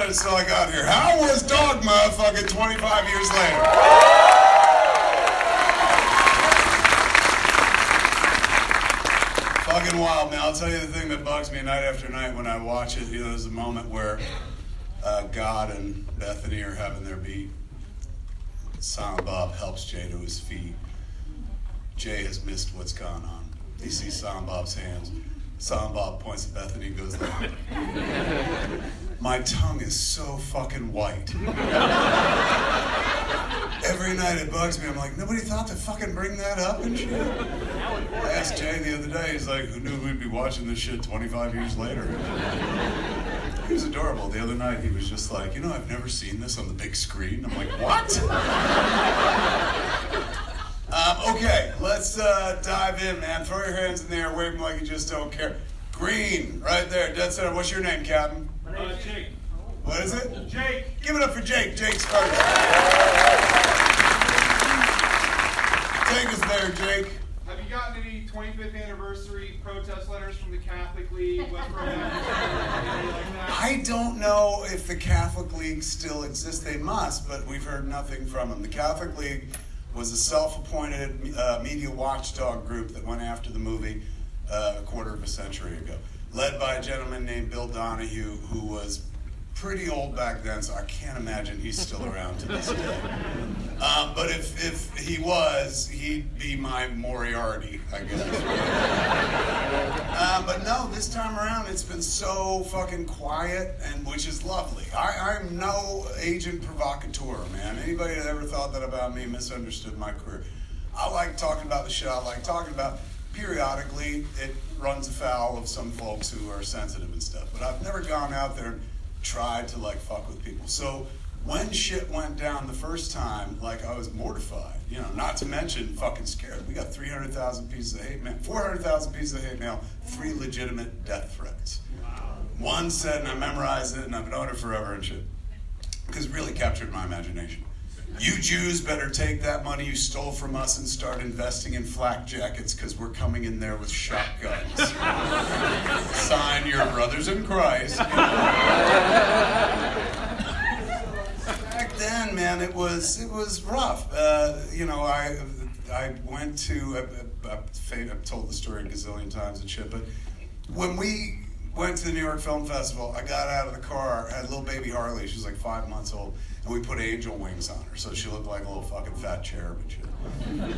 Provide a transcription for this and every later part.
minutes till I got here. How was Dogma fucking 25 years later? Fucking wild, man. I'll tell you the thing that bugs me night after night when I watch it. You know, there's a moment where God and Bethany are having their beat. Silent Bob helps Jay to his feet. Jay has missed what's gone on. He sees Silent Bob's hands. Silent Bob points at Bethany and goes like, my tongue is so fucking white. Every night it bugs me. I'm like, nobody thought to fucking bring that up and shit? I asked Jay the other day, he's like, who knew we'd be watching this shit 25 years later? He was adorable. The other night he was just like, you know, I've never seen this on the big screen. I'm like, what? Okay, let's dive in, man. Throw your hands in the air, wave them like you just don't care. Green, right there, dead center. What's your name, Captain? Jake. What is it? Jake. Give it up for Jake. Jake's first. Take us there, Jake. Have you gotten any 25th anniversary protest letters from the Catholic League, Westboro Baptist, anything like that? I don't know if the Catholic League still exists. They must, but we've heard nothing from them. The Catholic League was a self-appointed media watchdog group that went after the movie a quarter of a century ago, led by a gentleman named Bill Donahue, who was pretty old back then, so I can't imagine he's still around to this day. But if he was, he'd be my Moriarty, I guess. But no, this time around it's been so fucking quiet, and which is lovely. I'm no agent provocateur, man. Anybody that ever thought that about me misunderstood my career. I like talking about the shit I like talking about. Periodically, it runs afoul of some folks who are sensitive and stuff, but I've never gone out there and tried to like fuck with people. So when shit went down the first time, like I was mortified, you know, not to mention fucking scared. We got 300,000 pieces of hate mail, 400,000 pieces of hate mail, 3 legitimate death threats. Wow. One said, and I memorized it and I've known it forever and shit, because it really captured my imagination. You Jews better take that money you stole from us and start investing in flak jackets, because we're coming in there with shotguns. Sign your brothers in Christ. Back then, man, it was rough. You know, I went to, I've told the story a gazillion times and shit, but when we went to the New York Film Festival, I got out of the car, I had a little baby Harley, she was like 5 months old, and we put angel wings on her, so she looked like a little fucking fat cherub and shit.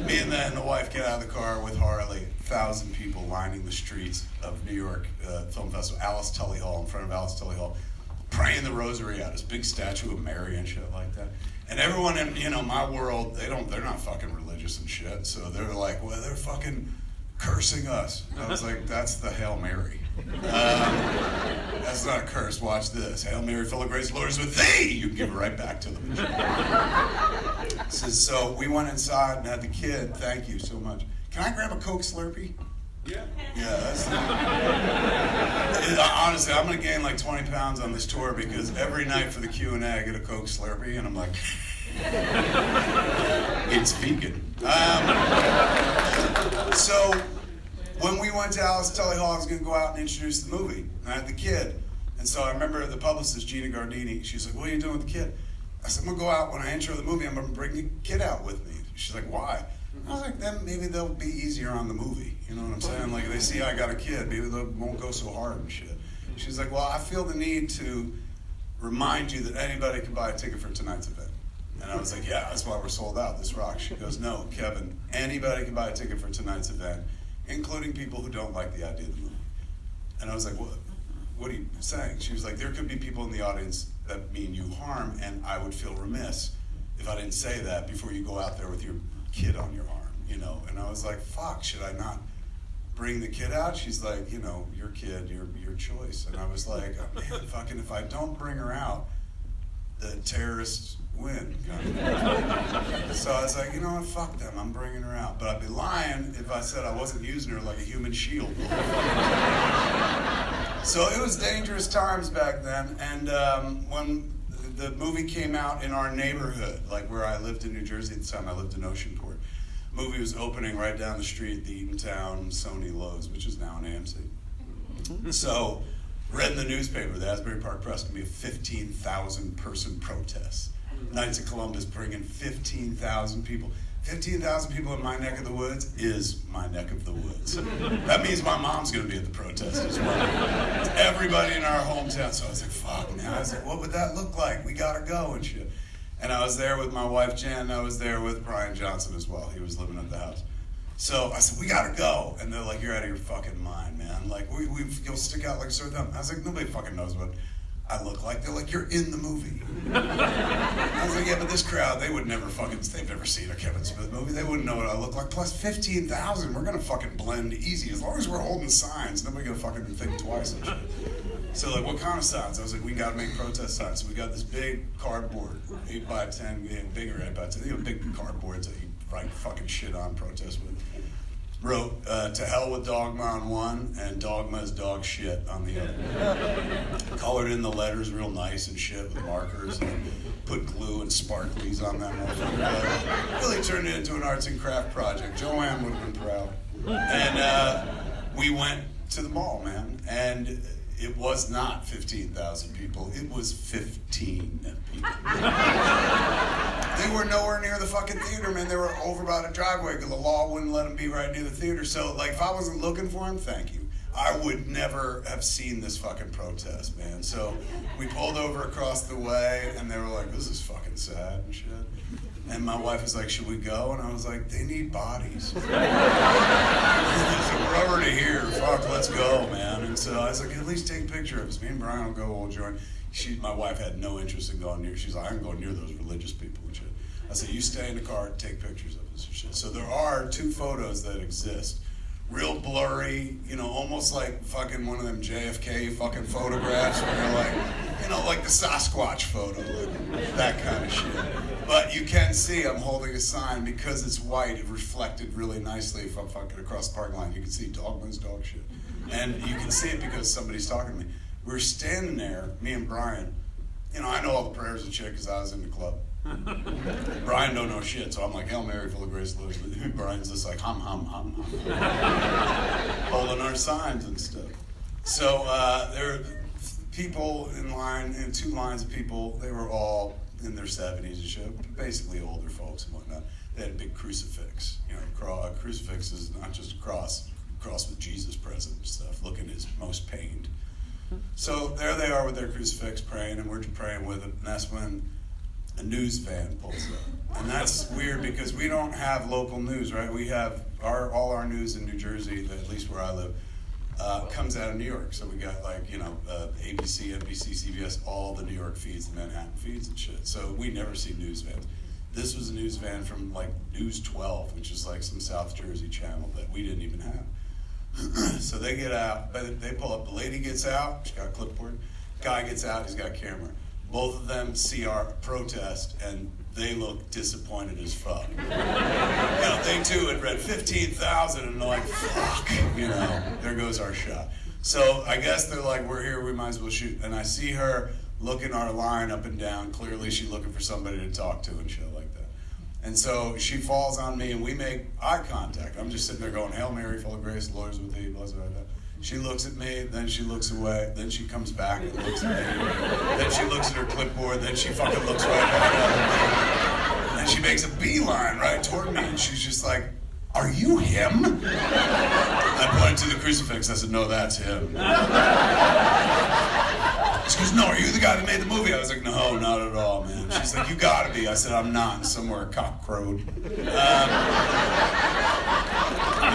Me and then the wife get out of the car with Harley, 1,000 people lining the streets of New York Film Festival, Alice Tully Hall, in front of Alice Tully Hall, praying the rosary out, this big statue of Mary and shit like that. And everyone in, you know, my world, they're not fucking religious and shit, so they're like, well, they're fucking cursing us. I was like, that's the Hail Mary. That's not a curse. Watch this. Hail Mary, full of grace, the Lord is with thee. You can give it right back to them. So we went inside and had the kid. Thank you so much. Can I grab a Coke Slurpee? Yeah. Yeah, that's honestly, I'm going to gain like 20 pounds on this tour, because every night for the Q&A I get a Coke Slurpee and I'm like, it's vegan. So when we went to Alice Tully Hall, I was going to go out and introduce the movie. And I had the kid. And so I remember the publicist, Gina Gardini, she's like, what are you doing with the kid? I said, I'm going to go out when I intro the movie, I'm going to bring the kid out with me. She's like, why? I was like, then maybe they'll be easier on the movie. You know what I'm saying? Like, they see I got a kid, maybe they won't go so hard and shit. She's like, well, I feel the need to remind you that anybody can buy a ticket for tonight's event. And I was like, yeah, that's why we're sold out. This rocks. She goes, no, Kevin, anybody can buy a ticket for tonight's event, including people who don't like the idea of the movie. And I was like, what are you saying? She was like, there could be people in the audience that mean you harm, and I would feel remiss if I didn't say that before you go out there with your kid on your arm, you know? And I was like, fuck, should I not bring the kid out? She's like, you know, your kid, your choice. And I was like, oh, man, fucking, if I don't bring her out, the terrorists win. So I was like, you know what, fuck them, I'm bringing her out. But I'd be lying if I said I wasn't using her like a human shield. So it was dangerous times back then, and when the movie came out in our neighborhood, like where I lived in New Jersey at the time, I lived in Oceanport. The movie was opening right down the street, the Eatontown Sony Lowe's, which is now an AMC. So read in the newspaper, the Asbury Park Press, can be a 15,000 person protest. Knights of Columbus bringing 15,000 people. 15,000 people in my neck of the woods is my neck of the woods. That means my mom's gonna be at the protest as well. Everybody in our hometown. So I was like, fuck, man. I was like, what would that look like? We gotta go and shit. And I was there with my wife, Jen, and I was there with Brian Johnson as well. He was living at the house. So I said, we gotta go. And they're like, you're out of your fucking mind, man. Like, you'll stick out like a sore thumb. I was like, nobody fucking knows what I look like. They're like, you're in the movie. I was like, yeah, but this crowd, they would never fucking, they've never seen a Kevin Smith movie. They wouldn't know what I look like. Plus 15,000, we're gonna fucking blend easy. As long as we're holding signs, nobody gonna fucking think twice and shit. So like, what kind of signs? I was like, we gotta make protest signs. So we got this big cardboard, 8 by 10, bigger 8 by 10, big cardboards that you write fucking shit on, protest with. Wrote to hell with Dogma on one and Dogma is dog shit on the other. Colored in the letters real nice and shit with markers and put glue and sparklies on them. Really turned it into an arts and craft project. Joanne would have been proud. And we went to the mall, man, and it was not 15,000 people, it was 15 people. They were nowhere near the fucking theater, man. They were over by the driveway because the law wouldn't let them be right near the theater. So, like, if I wasn't looking for them, thank you. I would never have seen this fucking protest, man. So we pulled over across the way, and they were like, this is fucking sad and shit. And my wife was like, should we go? And I was like, they need bodies. So we're already here. Fuck, let's go, man. And so I was like, at least take a picture of us. Me and Brian will go, we'll join. My wife had no interest in going near. She's like, I can go near those religious people and shit. I said, you stay in the car, take pictures of us and shit. So there are 2 photos that exist. Real blurry, you know, almost like fucking one of them JFK fucking photographs where you're like, you know, like the Sasquatch photo, like that kind of shit. But you can see I'm holding a sign because it's white, it reflected really nicely if I'm fucking across the parking lot. You can see Dogma's dog shit. And you can see it because somebody's talking to me. We're standing there, me and Brian. You know, I know all the prayers and shit because I was in the club. Brian don't know shit, so I'm like, Hail Mary, full of grace, Lord. Brian's just like, hum, hum, hum, hum. Holding our signs and stuff. So there are people in line, and 2 lines of people, they were all in their 70s and shit, basically older folks and whatnot. They had a big crucifix. You know, a crucifix is not just a cross with Jesus present and stuff, looking his most pained. So there they are with their crucifix praying, and we're just praying with them, and that's when a news van pulls up. And that's weird because we don't have local news, right? We have all our news in New Jersey, at least where I live, comes out of New York. So we got like, you know, ABC, NBC, CBS, all the New York feeds, the Manhattan feeds and shit. So we never see news vans. This was a news van from like News 12, which is like some South Jersey channel that we didn't even have. So they get out, they pull up, the lady gets out, she's got a clipboard, guy gets out, he's got a camera. Both of them see our protest, and they look disappointed as fuck. You know, they too had read 15,000, and they're like, fuck, you know, there goes our shot. So I guess they're like, we're here, we might as well shoot. And I see her looking our line up and down. Clearly she's looking for somebody to talk to and shit like that. And so she falls on me, and we make eye contact. I'm just sitting there going, Hail Mary, full of grace, the Lord is with thee, blah, blah, blah. She looks at me, then she looks away, then she comes back and looks at me, then she looks at her clipboard, then she fucking looks right back at me. And then she makes a beeline right toward me, and she's just like, are you him? I pointed to the crucifix, I said, no, that's him. She goes, no, are you the guy that made the movie? I was like, no, not at all, man. She's like, you gotta be. I said, I'm not. And somewhere a cock crowed. You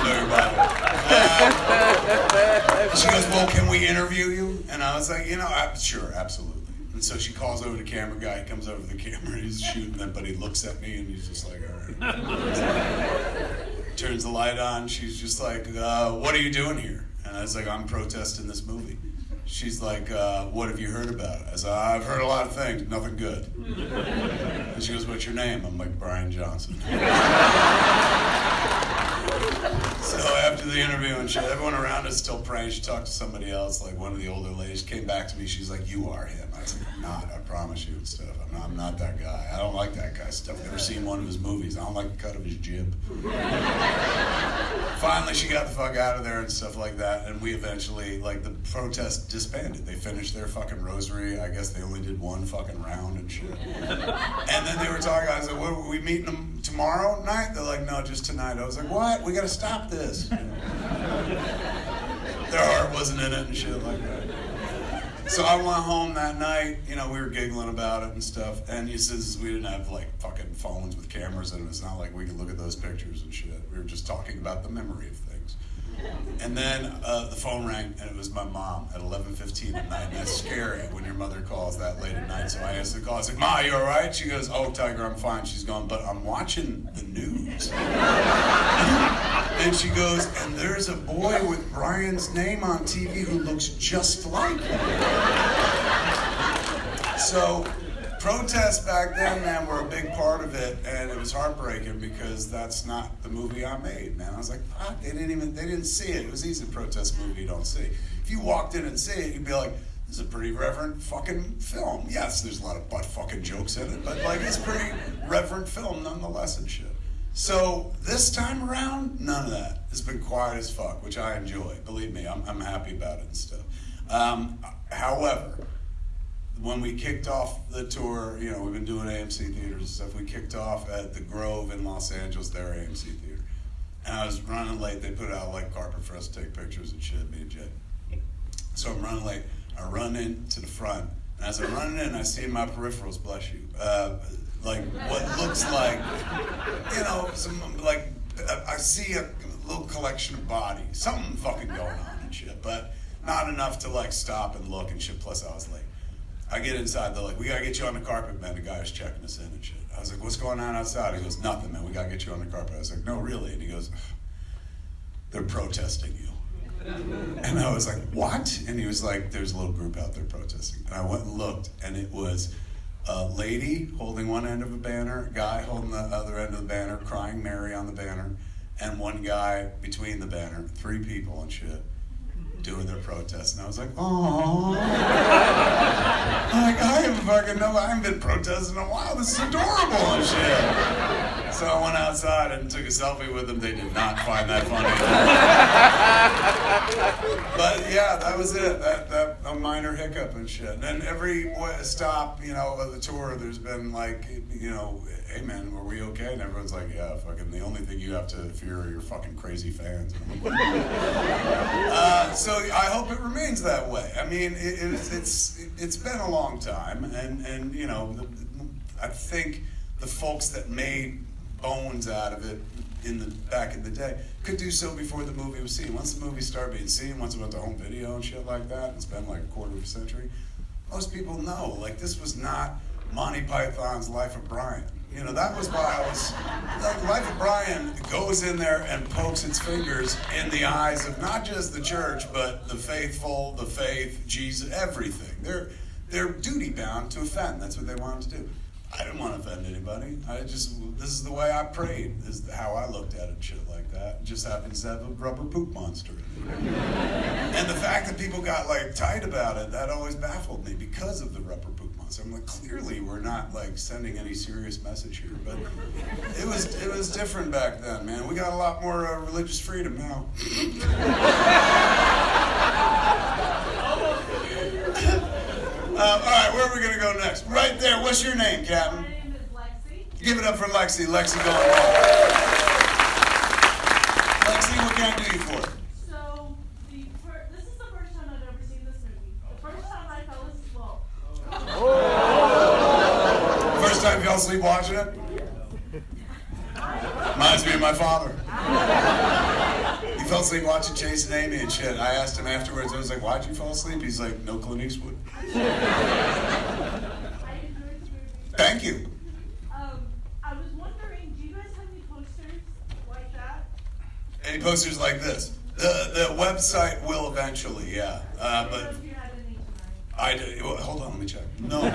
know your Bible. She goes, well, can we interview you? And I was like, you know, sure, absolutely. And so she calls over the camera guy. He comes over the camera, and he's shooting them, but he looks at me, and he's just like, all right. Turns the light on. She's just like, what are you doing here? And I was like, I'm protesting this movie. She's like, what have you heard about it? I said, I've heard a lot of things, nothing good. And she goes, what's your name? I'm like, Brian Johnson. So after the interview and shit, everyone around us still praying. She talked to somebody else, like one of the older ladies, came back to me. She's like, "You are him." I said, "I'm not. I promise you and stuff. I'm not that guy. I don't like that guy's stuff. I've never seen one of his movies. I don't like the cut of his jib." Finally, she got the fuck out of there and stuff like that. And we eventually, like, the protest disbanded. They finished their fucking rosary. I guess they only did one fucking round and shit. And then they were talking. I was like, "What, were we meeting them tomorrow night?" They're like, "No, just tonight." I was like, "What? We got to stop this." Their heart wasn't in it and shit like that. So I went home that night, we were giggling about it and stuff, and he says we didn't have like fucking phones with cameras in them. It's not like we could look at those pictures and shit. We were just talking about the memory of things. And then the phone rang, and it was my mom at 11:15 at night, and that's scary when your mother calls that late at night. So I answered the call. I was like, "Ma, you all right?" She goes, "Oh, Tiger, I'm fine." She's going, "But I'm watching the news." And she goes, "And there's a boy with Brian's name on TV who looks just like him." So protests back then, man, were a big part of it, and it was heartbreaking because that's not the movie I made, man. I was like, fuck, they didn't see it. It was easy to protest a movie you don't see. If you walked in and see it, you'd be like, "This is a pretty reverent fucking film." Yes, there's a lot of butt fucking jokes in it, but like, it's a pretty reverent film nonetheless and shit. So this time around, none of that. It's been quiet as fuck, which I enjoy. Believe me, I'm happy about it and stuff. However, when we kicked off the tour, we've been doing AMC theaters and stuff. We kicked off at the Grove in Los Angeles, their AMC theater. And I was running late. They put out like carpet for us to take pictures and shit, me and Jay. So I'm running late. I run into the front. And as I'm running in, I see in my peripherals, bless you, like what looks like, I see a little collection of bodies, something fucking going on and shit, but not enough to like stop and look and shit, plus I was late. I get inside, they're like, "We gotta get you on the carpet, man." The guy was checking us in and shit. I was like, "What's going on outside?" He goes, "Nothing, man, we gotta get you on the carpet." I was like, "No, really?" And he goes, "They're protesting you." And I was like, "What?" And he was like, "There's a little group out there protesting." And I went and looked, and it was a lady holding one end of a banner, a guy holding the other end of the banner, crying Mary on the banner, and one guy between the banner, 3 people and shit, doing their protest. And I was like, "Aww." I haven't been protesting in a while. This is adorable and shit. So I went outside and took a selfie with them. They did not find that funny. But yeah, that was it. That a minor hiccup and shit. And then every stop, of the tour, there's been like, "Hey man, were we okay?" And everyone's like, "Yeah, fucking the only thing you have to fear are your fucking crazy fans." So I hope it remains that way. I mean, it's been a long time, and I think the folks that made bones out of it back in the day could do so before the movie was seen. Once the movie started being seen, once it went to home video and shit like that, it's been like a quarter of a century. Most people know, like, this was not Monty Python's Life of Brian. That was why I was, like, Life of Brian goes in there and pokes its fingers in the eyes of not just the church, but the faithful, the faith, Jesus, everything. They're duty bound to offend. That's what they wanted to do. I didn't want to offend anybody. This is the way I prayed. This is how I looked at it and shit like that. It just happens to have a rubber poop monster in it. And the fact that people got like tight about it, that always baffled me because of the rubber poop monster. I'm like, clearly we're not like sending any serious message here. But it was different back then, man. We got a lot more religious freedom now. All right, where are we going to go next? Right there. What's your name, Captain? My name is Lexi. Give it up for Lexi. Lexi, go on. Lexi, what can I do you for? So, this is the first time I've ever seen this movie. The first time I fell asleep. First time you fell asleep watching it? Reminds me of my father. He fell asleep watching Chasing Amy and shit. I asked him afterwards, I was like, "Why'd you fall asleep?" He's like, "No Clint Eastwood." I enjoyed the movie. Thank you. I was wondering, do you guys have any posters like that? Any posters like this? The website will eventually, yeah. I don't know But if you had any tonight. Well, hold on, let me check. No. No,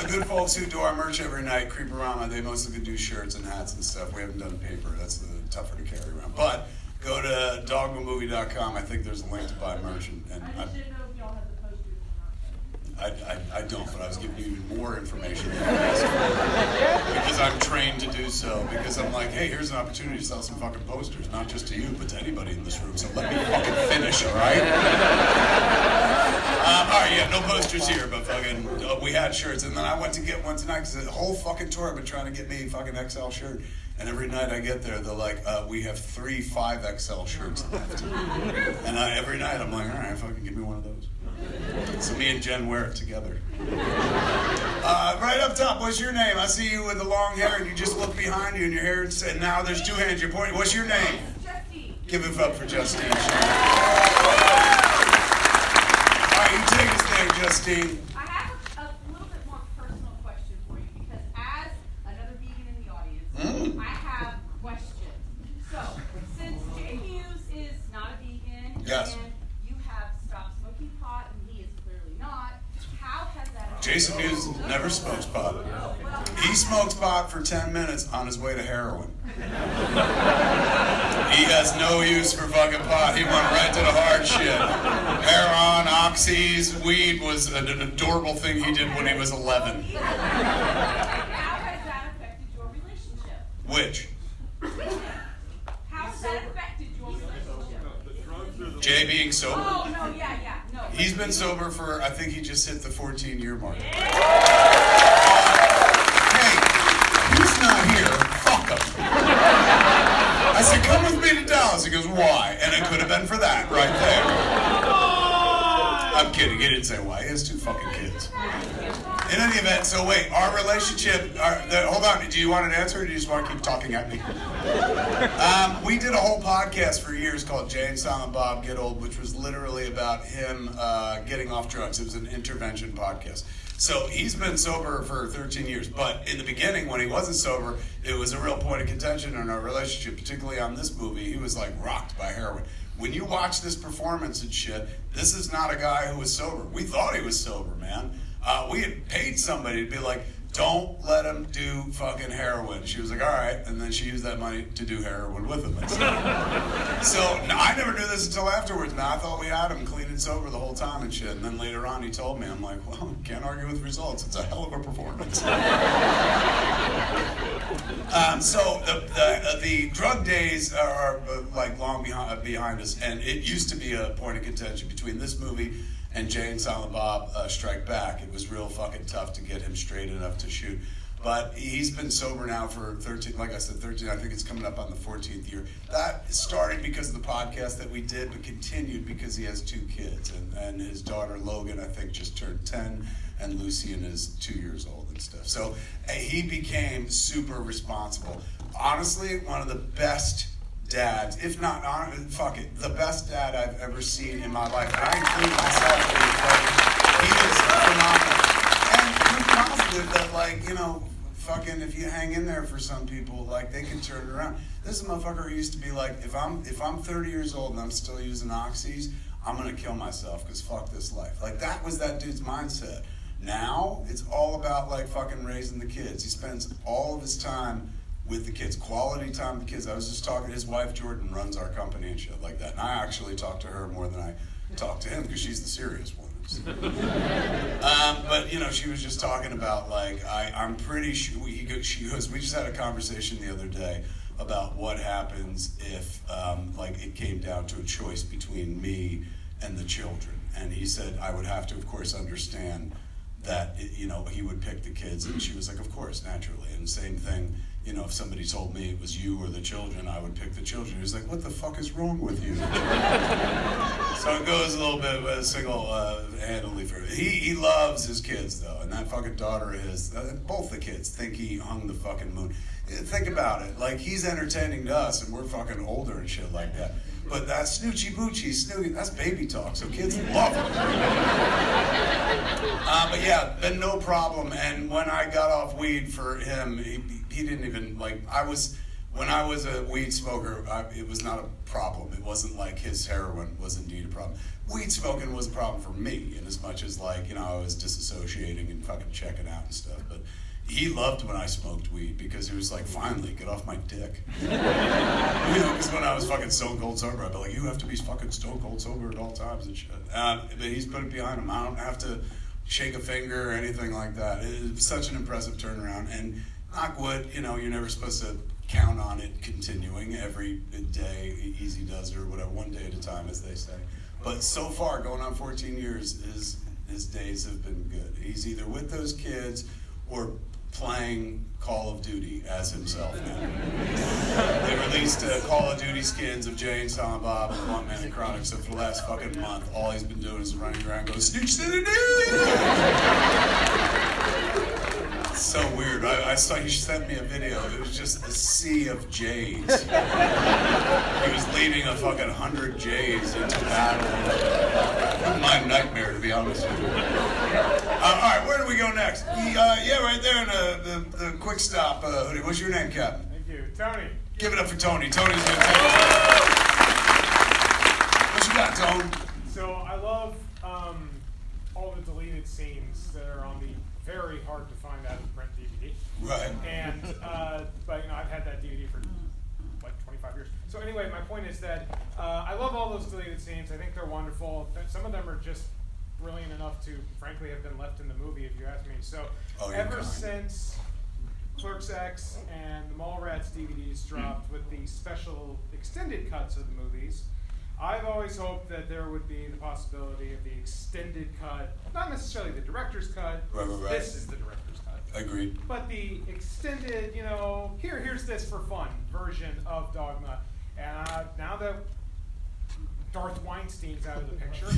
the good folks who do our merch every night, Creeperama, they mostly do shirts and hats and stuff. We haven't done paper. That's the tougher to carry around. But go to dogmamovie.com. I think there's a link to buy merch. And I just didn't know if y'all had the posters or not. I don't, but I was giving you even more information than you asked for. Because I'm trained to do so. Because I'm like, hey, here's an opportunity to sell some fucking posters. Not just to you, but to anybody in this room. So let me fucking finish, all right? All right, yeah, no posters here, but fucking, we had shirts. And then I went to get one tonight because the whole fucking tour I've been trying to get me a fucking XL shirt. And every night I get there, they're like, we have 3 5XL shirts left. And every night I'm like, all right, fucking give me one of those. So me and Jen wear it together. Right up top, what's your name? I see you with the long hair and you just look behind you and your hair and now there's 2 hands you're pointing. What's your name? Justine. Give it up for Justine. All right, you take us there, Justine. I have a little bit more personal question for you because as another vegan in the audience, I have questions. So, since Jay Hughes is not a vegan Yes. and you have stopped smoking pot and he is clearly not, how has that affected Jason Hughes never smokes pot. He smokes pot for 10 minutes on his way to heroin. He has no use for fucking pot. He went right to the hard shit. Heroin, oxys, weed was an adorable thing he did when he was 11. How has that affected your relationship? Which? How has that affected your relationship? Jay being sober. Oh, no, yeah, no. He's been sober for, I think he just hit the 14-year mark. Hey, he's not here. Fuck him. I said, come with me to Dallas. He goes, why? And it could have been for that right there. I'm kidding. He didn't say why. He has 2 fucking kids. In any event, so wait, our relationship, hold on, do you want an answer or do you just want to keep talking at me? We did a whole podcast for years called Jay and Silent Bob Get Old, which was literally about him getting off drugs. It was an intervention podcast. So he's been sober for 13 years, but in the beginning when he wasn't sober, it was a real point of contention in our relationship, particularly on this movie. He was like rocked by heroin. When you watch this performance and shit, this is not a guy who was sober. We thought he was sober, man. We had paid somebody to be like, don't let him do fucking heroin. She was like, all right. And then she used that money to do heroin with him. So I never knew this until afterwards, man. I thought we had him clean and sober the whole time and shit. And then later on he told me, I'm like, well, can't argue with results. It's a hell of a performance. So the drug days are like long behind us. And it used to be a point of contention between this movie and Jay and Silent Bob Strike Back. It was real fucking tough to get him straight enough to shoot. But he's been sober now for 13, like I said, 13, I think it's coming up on the 14th year. That started because of the podcast that we did, but continued because he has 2 kids. And his daughter Logan, I think, just turned 10, and Lucian is 2 years old and stuff. So he became super responsible. Honestly, one of the best dads, if not, fuck it, the best dad I've ever seen in my life. And I include myself in his he is phenomenal. And proof positive that, like, you know, fucking if you hang in there for some people, like, they can turn it around. This is a motherfucker who used to be like, if I'm 30 years old and I'm still using oxys, I'm gonna kill myself because fuck this life. Like, that was that dude's mindset. Now, it's all about, like, fucking raising the kids. He spends all of his time with the kids, quality time with the kids. I was just talking to his wife, Jordan, runs our company and shit like that. And I actually talk to her more than I talk to him because she's the serious one. But, you know, she was just talking about, like, I'm pretty sure, she goes, we just had a conversation the other day about what happens if, like, it came down to a choice between me and the children. And he said, I would have to, of course, understand that, you know, he would pick the kids. And she was like, of course, naturally. And same thing, you know, if somebody told me it was you or the children, I would pick the children. He was like, what the fuck is wrong with you? So it goes a little bit single-handedly for him. He loves his kids, though, and that fucking daughter is, both the kids think he hung the fucking moon. Think about it. Like, he's entertaining to us, and we're fucking older and shit like that. But that snoochie boochie, that's baby talk, so kids love it. But yeah, been no problem. And when I got off weed for him, he didn't even, like, when I was a weed smoker, it was not a problem. It wasn't like his heroin was indeed a problem. Weed smoking was a problem for me, in as much as like, you know, I was disassociating and fucking checking out and stuff. But he loved when I smoked weed because he was like, finally, get off my dick. You know, because when I was fucking stone cold sober, I'd be like, you have to be fucking stone cold sober at all times and shit. But he's put it behind him. I don't have to shake a finger or anything like that. It's such an impressive turnaround. And knock wood, you know, you're never supposed to count on it continuing every day, easy does it or whatever, one day at a time, as they say. But so far, going on 14 years, his days have been good. He's either with those kids or playing Call of Duty as himself now. They released Call of Duty skins of Jay and Silent Bob and One Man and Chronic, so for the last fucking month, all he's been doing is running around going, Snitch City Dude! So weird. I saw you sent me a video. It was just a sea of Jays. He was leading a fucking 100 Jays into battle. My nightmare, to be honest with you. All right, where do we go next? Yeah, right there in the quick stop hoodie. What's your name, Captain? Thank you, Tony. Give it up for Tony. Tony's gonna take it. What you got, Tone? So I love all the deleted scenes that are on the very hard to find out of print DVD. Right. And but you know, I've had that DVD for like 25 years. So anyway, my point is that I love all those deleted scenes. I think they're wonderful. Some of them are just brilliant enough to, frankly, have been left in the movie, if you ask me. So ever since Clerks X and the Mallrats DVDs dropped with the special extended cuts of the movies, I've always hoped that there would be the possibility of the extended cut, not necessarily the director's cut. Right. This is the director's cut. Agreed. But the extended, you know, here's this for fun version of Dogma. And now that Darth Weinstein's out of the picture. We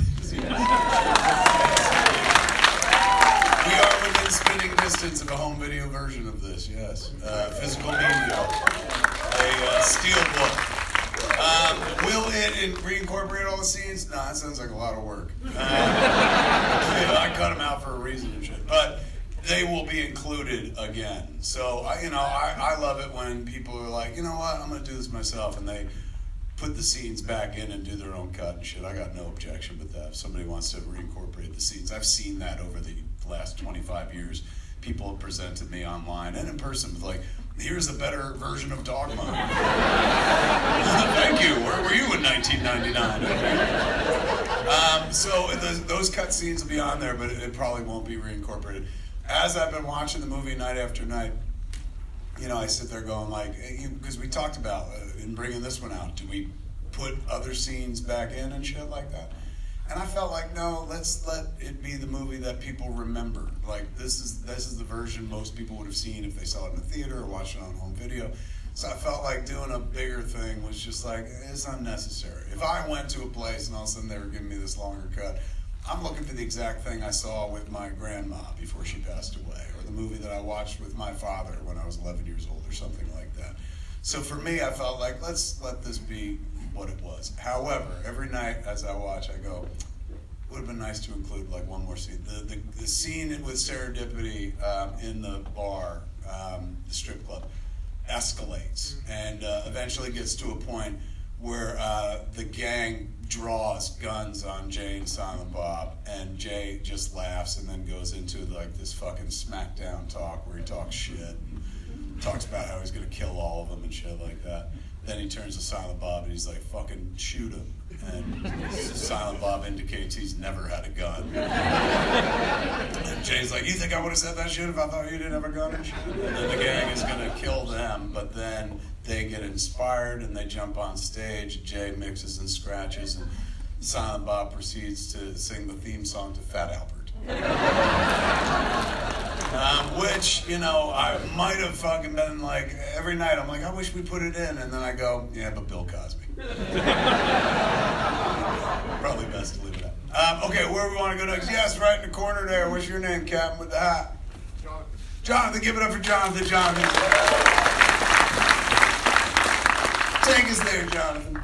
are within spitting distance of a home video version of this, yes. Physical media. A steel book. Will it reincorporate all the scenes? No, that sounds like a lot of work. I cut them out for a reason and shit. But they will be included again. So, I love it when people are like, you know what, I'm going to do this myself. And they put the scenes back in and do their own cut and shit. I got no objection with that. If somebody wants to reincorporate the scenes, I've seen that over the last 25 years. People have presented me online and in person with like, here's a better version of Dogma. Thank you. Where were you in 1999? So those cut scenes will be on there, but it probably won't be reincorporated. As I've been watching the movie night after night, you know, I sit there going like, because we talked about in bringing this one out, do we put other scenes back in and shit like that? And I felt like, no, let's let it be the movie that people remember. Like this is the version most people would have seen if they saw it in the theater or watched it on home video. So I felt like doing a bigger thing was just like, it's unnecessary. If I went to a place and all of a sudden they were giving me this longer cut, I'm looking for the exact thing I saw with my grandma before she passed away, or the movie that I watched with my father when I was 11 years old, or something like that. So for me, I felt like, let's let this be what it was. However, every night as I watch, I go, would have been nice to include like one more scene. The scene with Serendipity in the bar, the strip club, escalates and eventually gets to a point where the gang draws guns on Jay and Silent Bob, and Jay just laughs and then goes into like this fucking smackdown talk where he talks shit and talks about how he's gonna kill all of them and shit like that. Then he turns to Silent Bob and he's like, fucking shoot him. And Silent Bob indicates he's never had a gun. And Jay's like, you think I would have said that shit if I thought you didn't have a gun and shit? And then the gang is gonna kill them, but then they get inspired and they jump on stage. Jay mixes and scratches, and Silent Bob proceeds to sing the theme song to Fat Albert. Which, you know, I might have fucking been like, every night I'm like, I wish we put it in, and then I go, yeah, but Bill Cosby. Probably best to leave it out. Okay, where we want to go next? Yes, right in the corner there. What's your name, Captain, with the hat? Jonathan. Jonathan, give it up for Jonathan. Take us there, Jonathan.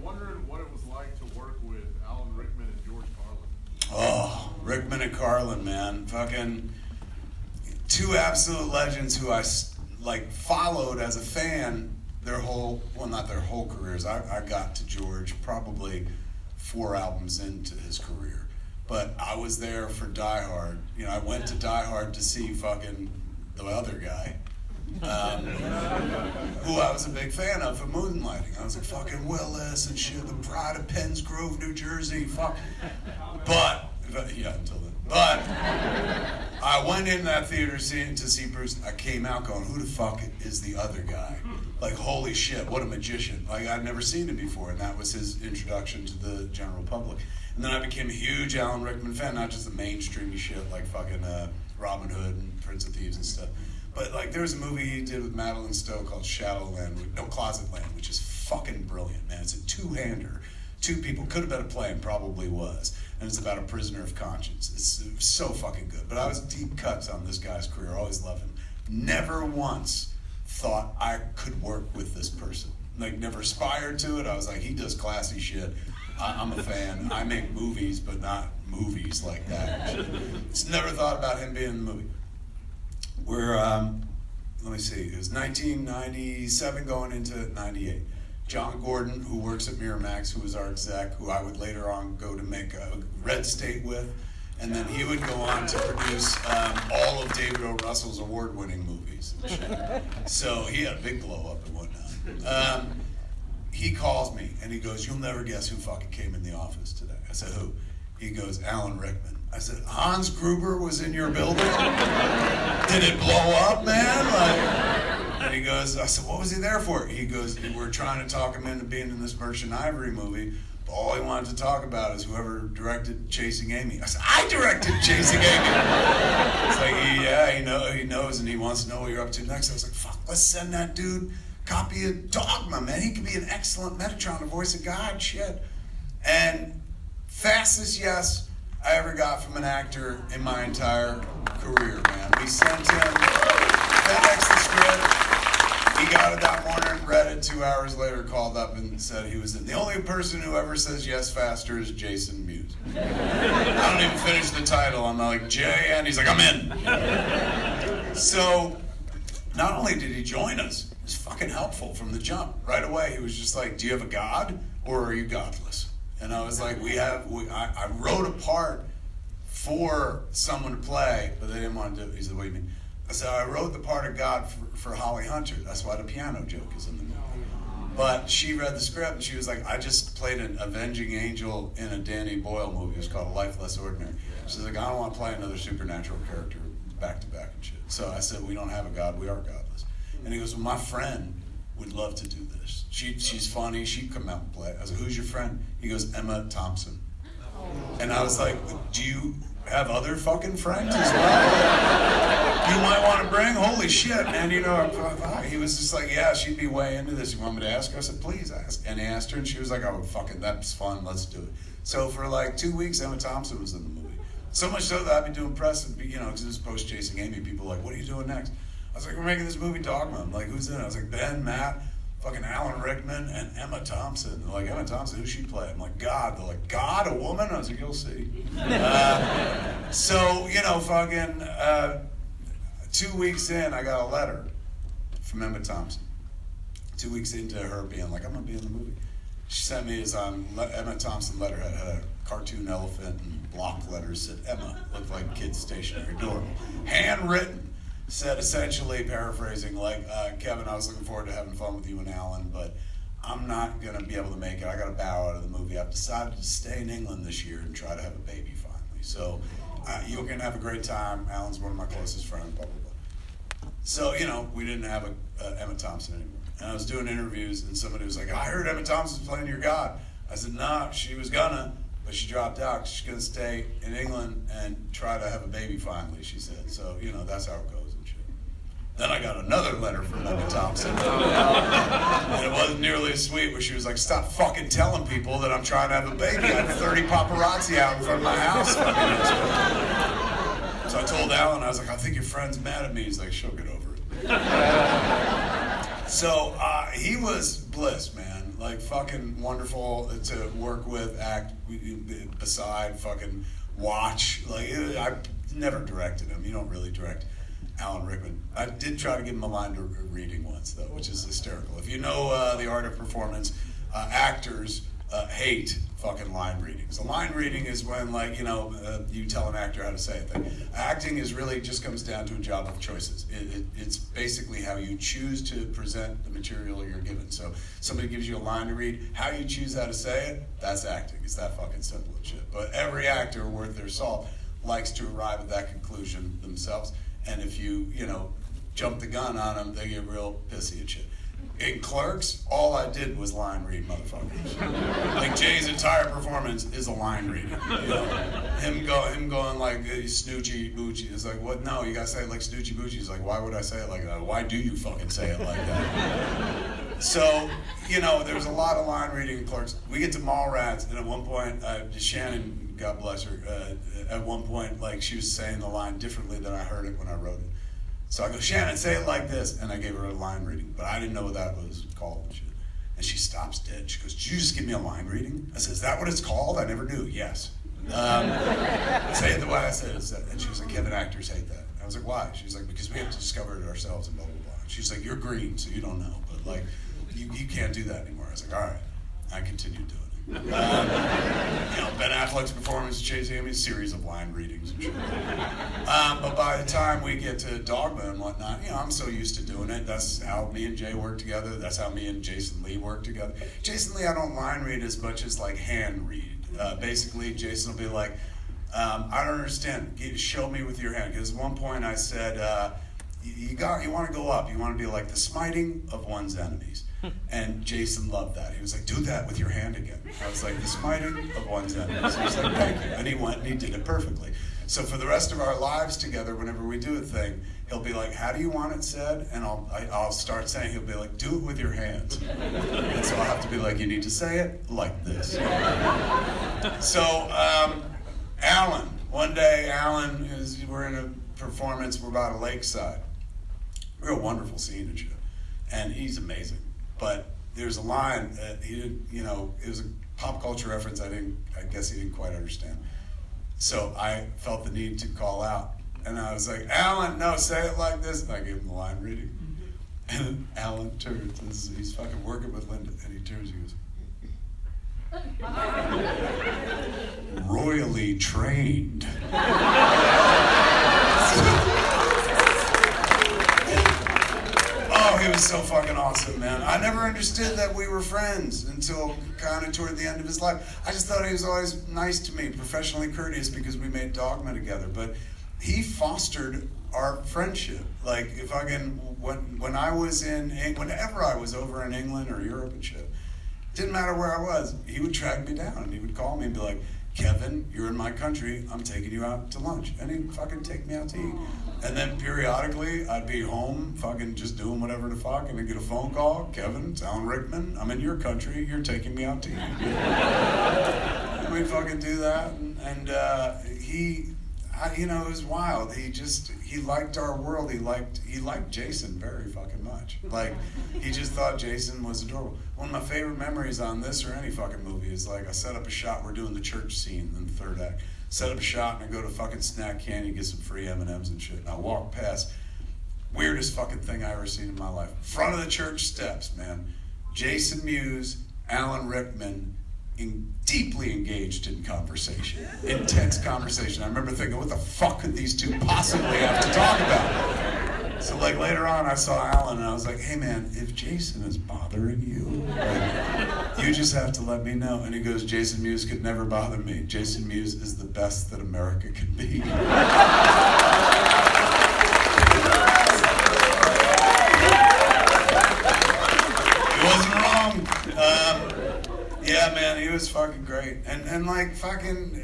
Wondering what it was like to work with Alan Rickman and George Carlin. Oh, Rickman and Carlin, man. Fucking two absolute legends who I like followed as a fan not their whole careers. I got to George probably 4 albums into his career. But I was there for Die Hard. You know, I went to Die Hard to see fucking the other guy, who I was a big fan of for Moonlighting. I was like, fucking Willis and shit, the Pride of Penns Grove, New Jersey, fuck. But, yeah, until then. But I went in that theater to see Bruce. I came out going, who the fuck is the other guy? Like, holy shit, what a magician. Like, I'd never seen him before, and that was his introduction to the general public. And then I became a huge Alan Rickman fan, not just the mainstream shit like fucking Robin Hood and Prince of Thieves and stuff. But, like, there was a movie he did with Madeline Stowe called Closet Land, which is fucking brilliant, man. It's a two-hander. 2 people, could have been a play and probably was. And it's about a prisoner of conscience. It's so fucking good. But I was deep cuts on this guy's career. I always loved him. Never once thought I could work with this person. Like, never aspired to it. I was like, he does classy shit. I'm a fan. I make movies, but not movies like that. Just never thought about him being in the movie. We're, let me see, it was 1997 going into 98. John Gordon, who works at Miramax, who was our exec, who I would later on go to make Red State with, and then he would go on to produce all of David O. Russell's award-winning movies. So he had a big blow-up and whatnot. He calls me, and he goes, you'll never guess who fucking came in the office today. I said, who? He goes, Alan Rickman. I said, Hans Gruber was in your building? Did it blow up, man? And he goes, I said, what was he there for? He goes, we're trying to talk him into being in this Merchant Ivory movie, but all he wanted to talk about is whoever directed Chasing Amy. I said, I directed Chasing Amy. It's like, yeah, he knows, and he wants to know what you're up to next. I was like, fuck, let's send that dude a copy of Dogma, man. He could be an excellent Metatron, the voice of God, shit. And fastest yes I ever got from an actor in my entire career, man. We sent him FedEx the script. He got it that morning, read it 2 hours later, called up and said he was in. The only person who ever says yes faster is Jason Mewes. I don't even finish the title. I'm like, Jay, and he's like, I'm in. So, not only did he join us, he was fucking helpful from the jump. Right away, he was just like, do you have a God, or are you godless? And I was like, I wrote a part for someone to play, but they didn't want to do it. He said, what do you mean? I said, I wrote the part of God for Holly Hunter. That's why the piano joke is in the movie. But she read the script, and she was like, I just played an avenging angel in a Danny Boyle movie. It was called A Life Less Ordinary. She's like, I don't want to play another supernatural character back to back and shit. So I said, we don't have a God, we are godless. And he goes, well, my friend would love to do this. She's funny, she'd come out and play. I was like, who's your friend? He goes, Emma Thompson. And I was like, do you have other fucking friends as well you might want to bring? Holy shit, man, you know, he was just like, yeah, she'd be way into this. You want me to ask her? I said, please ask. And he asked her, and she was like, oh, fucking, that's fun, let's do it. So for like 2 weeks, Emma Thompson was in the movie. So much so that I've been doing press, you know, because it was post-Chasing Amy, people were like, what are you doing next? I was like, we're making this movie Dogma. I'm like, who's in it? I was like, Ben, Matt, fucking Alan Rickman, and Emma Thompson. They're like, Emma Thompson, who's she play? I'm like, God. They're like, God, a woman? I was like, you'll see. So, you know, fucking 2 weeks in, I got a letter from Emma Thompson. 2 weeks into her being like, I'm going to be in the movie. She sent me his Emma Thompson letterhead, had a cartoon elephant and block letters, said Emma, looked like kids' stationery, adorable. Handwritten. Said essentially, paraphrasing, like, Kevin, I was looking forward to having fun with you and Alan, but I'm not going to be able to make it. I got to bow out of the movie. I've decided to stay in England this year and try to have a baby finally. So you're going to have a great time. Alan's one of my closest friends, blah, blah, blah. So, you know, we didn't have Emma Thompson anymore. And I was doing interviews, and somebody was like, I heard Emma Thompson's playing your God. I said, nah, she was gonna, but she dropped out. She's going to stay in England and try to have a baby finally, she said. So, you know, that's how it goes. Then I got another letter from Emma Thompson. And it wasn't nearly as sweet, where she was like, stop fucking telling people that I'm trying to have a baby. I have 30 paparazzi out in front of my house. So I told Alan, I was like, I think your friend's mad at me. He's like, she'll get over it. So he was bliss, man. Like, fucking wonderful to work with, act beside, fucking watch. Like, I never directed him. You don't really direct Alan Rickman. I did try to give him a line reading once, though, which is hysterical. If you know the art of performance, actors hate fucking line readings. A line reading is when, like, you tell an actor how to say a thing. Acting is really just comes down to a job of choices. It's basically how you choose to present the material you're given. So somebody gives you a line to read, how you choose how to say it, that's acting. It's that fucking simple and shit. But every actor worth their salt likes to arrive at that conclusion themselves. And if you jump the gun on them, they get real pissy and shit. In Clerks, all I did was line read motherfuckers. Like Jay's entire performance is a line reading. Him going like snoochie boochie. It's like, what? No, you gotta say it like snoochie boochie. He's like, why would I say it like that? Why do you fucking say it like that? So, there's a lot of line reading in Clerks. We get to Mallrats, and at one point, Shannon, God bless her, at one point, like, she was saying the line differently than I heard it when I wrote it. So I go, Shannon, say it like this. And I gave her a line reading, but I didn't know what that was called and shit. And she stops dead. She goes, did you just give me a line reading? I said, is that what it's called? I never knew. Yes. Say it the way I said it. And she was like, Kevin, actors hate that. I was like, why? She was like, because we have to discover it ourselves and blah, blah, blah. She's like, you're green, so you don't know. But, like, you can't do that anymore. I was like, all right. I continued doing it. Ben Affleck's performance, Chasing Amy, a series of line readings and shit. But by the time we get to Dogma and whatnot, I'm so used to doing it. That's how me and Jay work together. That's how me and Jason Lee work together. Jason Lee, I don't line read as much as like hand read. Basically, Jason will be like, I don't understand. Show me with your hand. Because at one point I said, you want to go up. You want to be like the smiting of one's enemies. And Jason loved that. He was like, do that with your hand again. I was like, the smiting of one's enemies. He was like, thank you. And he went and he did it perfectly. So for the rest of our lives together, whenever we do a thing, he'll be like, how do you want it said? And I'll start saying, he'll be like, do it with your hands. And so I'll have to be like, you need to say it like this. So Alan, one day we're in a performance, we're by a lakeside. Real wonderful scene and shit. And he's amazing. But there's a line that he didn't, it was a pop culture reference I guess he didn't quite understand. So I felt the need to call out. And I was like, Alan, no, say it like this. And I gave him the line reading. And Alan turns, he's fucking working with Linda, and he turns, he goes, royally trained. Oh, he was so fucking awesome, man. I never understood that we were friends until kind of toward the end of his life. I just thought he was always nice to me, professionally courteous, because we made Dogma together. But he fostered our friendship. Like, whenever I was over in England or Europe and shit, didn't matter where I was, he would track me down and he would call me and be like, Kevin, you're in my country, I'm taking you out to lunch. And he'd fucking take me out to eat. And then periodically, I'd be home, fucking just doing whatever the fuck, and I'd get a phone call, Kevin, it's Alan Rickman, I'm in your country, you're taking me out to eat. And we'd fucking do that, and it was wild. He liked our world. He liked Jason very fucking much. Like, he just thought Jason was adorable. One of my favorite memories on this or any fucking movie is like I set up a shot. We're doing the church scene in the third act. Set up a shot and I go to fucking Snack Candy, get some free M&Ms and shit. And I walk past, weirdest fucking thing I ever seen in my life. Front of the church steps, man. Jason Mewes, Alan Rickman, deeply engaged in conversation, intense conversation. I remember thinking, what the fuck could these two possibly have to talk about? So like later on, I saw Alan and I was like, hey man, if Jason is bothering you, like, you just have to let me know. And he goes, Jason Mewes could never bother me. Jason Mewes is the best that America can be. He wasn't wrong. Yeah, man, he was fucking great. And like fucking,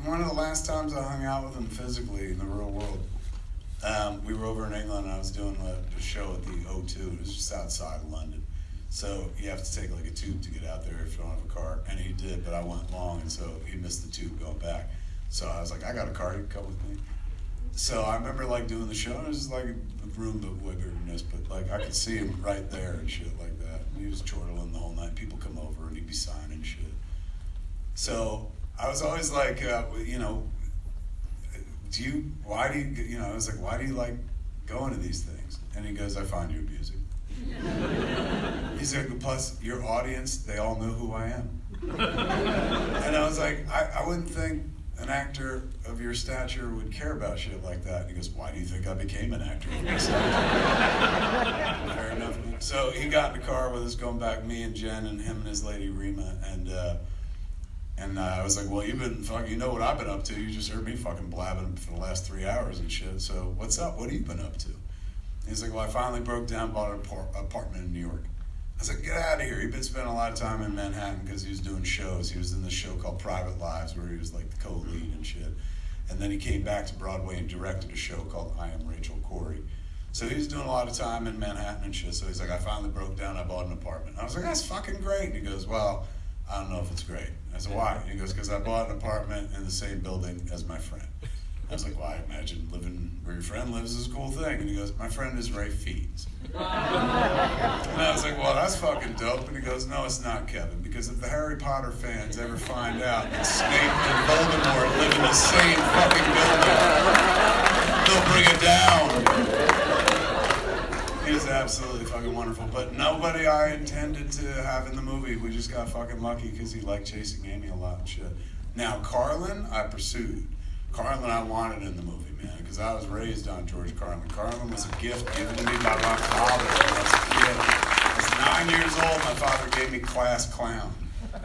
one of the last times I hung out with him physically in the real world, we were over in England and I was doing a show at the O2. It was just outside of London. So you have to take like a tube to get out there if you don't have a car. And he did, but I went long, and so he missed the tube going back. So I was like, I got a car, you can come with me. So I remember like doing the show, and it was like a room but way bigger than this, but like I could see him right there and shit like that. And he was chortling the whole night. People come over and he'd be signing shit. So I was always like, why do you like going to these things? And he goes, I find you amusing. He's like, plus your audience, they all know who I am. And I was like, I wouldn't think an actor of your stature would care about shit like that. And he goes, why do you think I became an actor of your stature? Fair enough. So he got in the car with us going back, me and Jen and him and his lady Rima, and I was like, well, you know what I've been up to. You just heard me fucking blabbing for the last 3 hours and shit. So what's up? What have you been up to? He's like, well, I finally broke down, bought an apartment in New York. I was like, get out of here. He'd been spending a lot of time in Manhattan because he was doing shows. He was in this show called Private Lives where he was like the co-lead and shit. And then he came back to Broadway and directed a show called I Am Rachel Corrie. So he was doing a lot of time in Manhattan and shit. So he's like, I finally broke down, I bought an apartment. I was like, that's fucking great. And he goes, well, I don't know if it's great. I said, why? And he goes, because I bought an apartment in the same building as my friend. I was like, well, I imagine living where your friend lives is a cool thing. And he goes, my friend is Ray Fiennes. And I was like, well, that's fucking dope. And he goes, no, it's not, Kevin, because if the Harry Potter fans ever find out that Snape and Voldemort live in the same fucking building, they'll bring it down. He was absolutely fucking wonderful. But nobody I intended to have in the movie. We just got fucking lucky because he liked chasing Amy a lot and shit. Now, Carlin, I pursued. Carlin I wanted in the movie, man, because I was raised on George Carlin. Carlin was a gift given to me by my father when I was a kid. I was 9 years old, my father gave me Class Clown.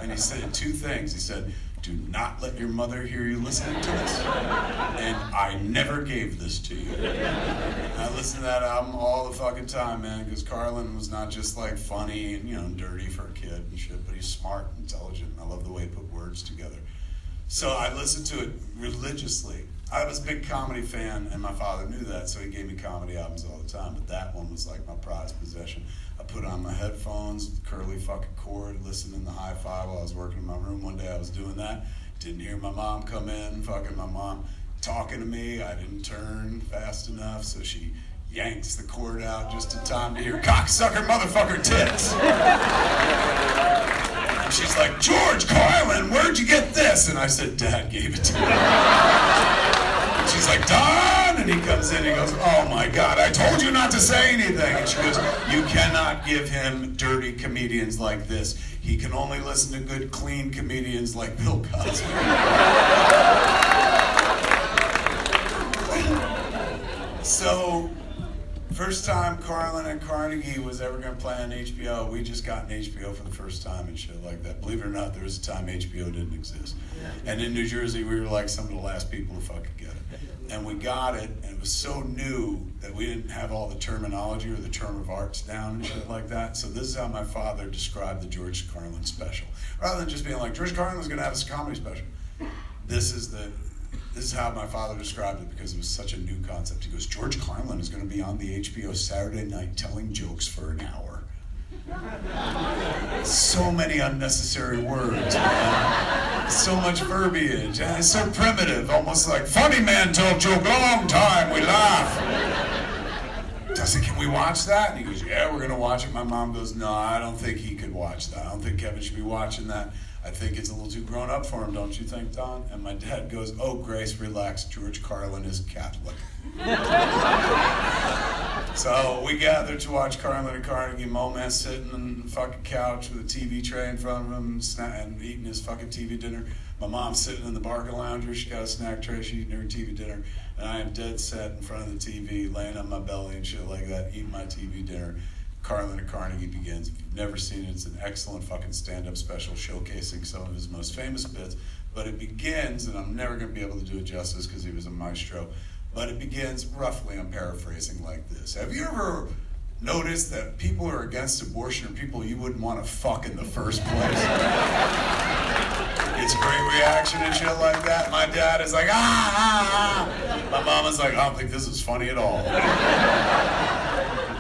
And he said two things. He said, do not let your mother hear you listening to this. And I never gave this to you. And I listened to that album all the fucking time, man, because Carlin was not just like funny and, dirty for a kid and shit, but he's smart and intelligent. And I love the way he put words together. So I listened to it religiously. I was a big comedy fan, and my father knew that, so he gave me comedy albums all the time, but that one was like my prized possession. I put on my headphones, curly fucking cord, listening to hi-fi while I was working in my room. One day I was doing that, didn't hear my mom come in, fucking my mom talking to me. I didn't turn fast enough, so she yanks the cord out just in time to hear cocksucker motherfucker tits. And she's like, George Carlin, where'd you get this? And I said, Dad gave it to me. And she's like, Don! And he comes in and he goes, oh my God, I told you not to say anything. And she goes, you cannot give him dirty comedians like this. He can only listen to good, clean comedians like Bill Cosby. So, first time Carlin and Carnegie was ever going to play on HBO, we just got an HBO for the first time and shit like that. Believe it or not, there was a time HBO didn't exist. And in New Jersey, we were like some of the last people to fucking get it. And we got it, and it was so new that we didn't have all the terminology or the term of arts down and shit like that. So this is how my father described the George Carlin special. Rather than just being like, George Carlin was going to have his comedy special. This is how my father described it because it was such a new concept. He goes, George Carlin is going to be on the HBO Saturday night telling jokes for an hour. So many unnecessary words, man. So much verbiage. And it's so primitive, almost like, funny man told joke, long time, we laugh. I said, can we watch that? And he goes, yeah, we're going to watch it. My mom goes, no, I don't think he could watch that. I don't think Kevin should be watching that. I think it's a little too grown up for him, don't you think, Don? And my dad goes, oh, Grace, relax. George Carlin is Catholic. So we gathered to watch Carlin and Carnegie. Mo-Man sitting on the fucking couch with a TV tray in front of him and eating his fucking TV dinner. My mom's sitting in the Barca Lounger. She got a snack tray. She's eating her TV dinner. And I am dead set in front of the TV, laying on my belly and shit like that, eating my TV dinner. Carlin and Carnegie begins. If you've never seen it, it's an excellent fucking stand-up special showcasing some of his most famous bits. But it begins, and I'm never going to be able to do it justice because he was a maestro, but it begins roughly, I'm paraphrasing like this. Have you ever noticed that people who are against abortion are people you wouldn't want to fuck in the first place? It's a great reaction and shit like that. My dad is like, ah. My mom is like, I don't think this is funny at all.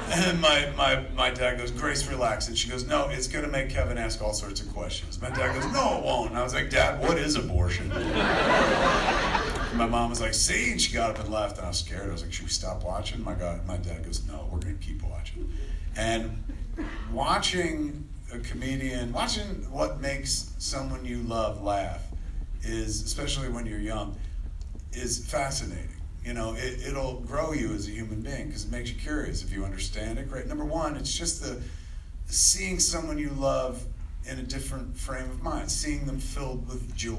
And my dad goes, Grace, relax. And she goes, no, it's going to make Kevin ask all sorts of questions. My dad goes, no, it won't. And I was like, Dad, what is abortion? And my mom was like, see? And she got up and left. And I was scared. I was like, should we stop watching? My dad goes, no, we're going to keep watching. And watching a comedian, watching what makes someone you love laugh is, especially when you're young, is fascinating. You know, it'll grow you as a human being because it makes you curious. If you understand it, great. Number one, it's just the seeing someone you love in a different frame of mind, seeing them filled with joy,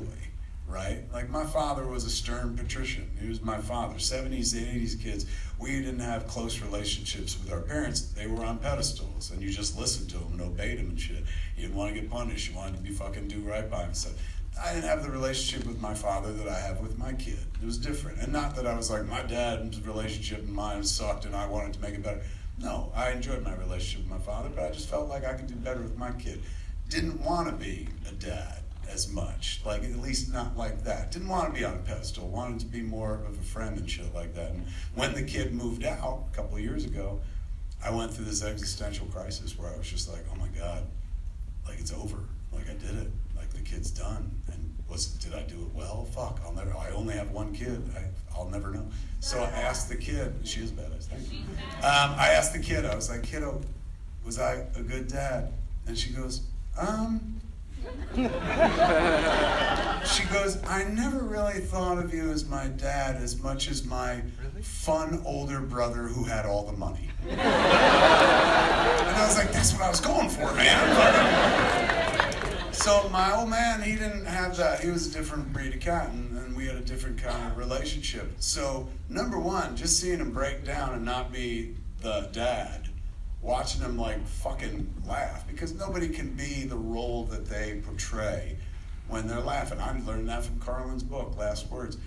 right? Like my father was a stern patrician. He was my father. 70s, 80s kids, we didn't have close relationships with our parents. They were on pedestals, and you just listened to them and obeyed them and shit. You didn't want to get punished. You wanted to be fucking do right by him. So I didn't have the relationship with my father that I have with my kid. It was different. And not that I was like, my dad's relationship and mine sucked and I wanted to make it better. No, I enjoyed my relationship with my father, but I just felt like I could do better with my kid. Didn't want to be a dad as much, like at least not like that. Didn't want to be on a pedestal, wanted to be more of a friend and shit like that. And when the kid moved out a couple of years ago, I went through this existential crisis where I was just like, oh my God, like it's over. Like I did it. Like the kid's done. And did I do it well? Fuck, I only have one kid. I'll never know. So I asked the kid, she is badass, thank you. I asked the kid, I was like, kiddo, was I a good dad? And she goes, she goes, I never really thought of you as my dad as much as my fun older brother who had all the money. And I was like, that's what I was going for, man. So my old man, he didn't have that. He was a different breed of cat, and we had a different kind of relationship. So number one, just seeing him break down and not be the dad, watching them like fucking laugh, because nobody can be the role that they portray when they're laughing. I learned that from Carlin's book, Last Words.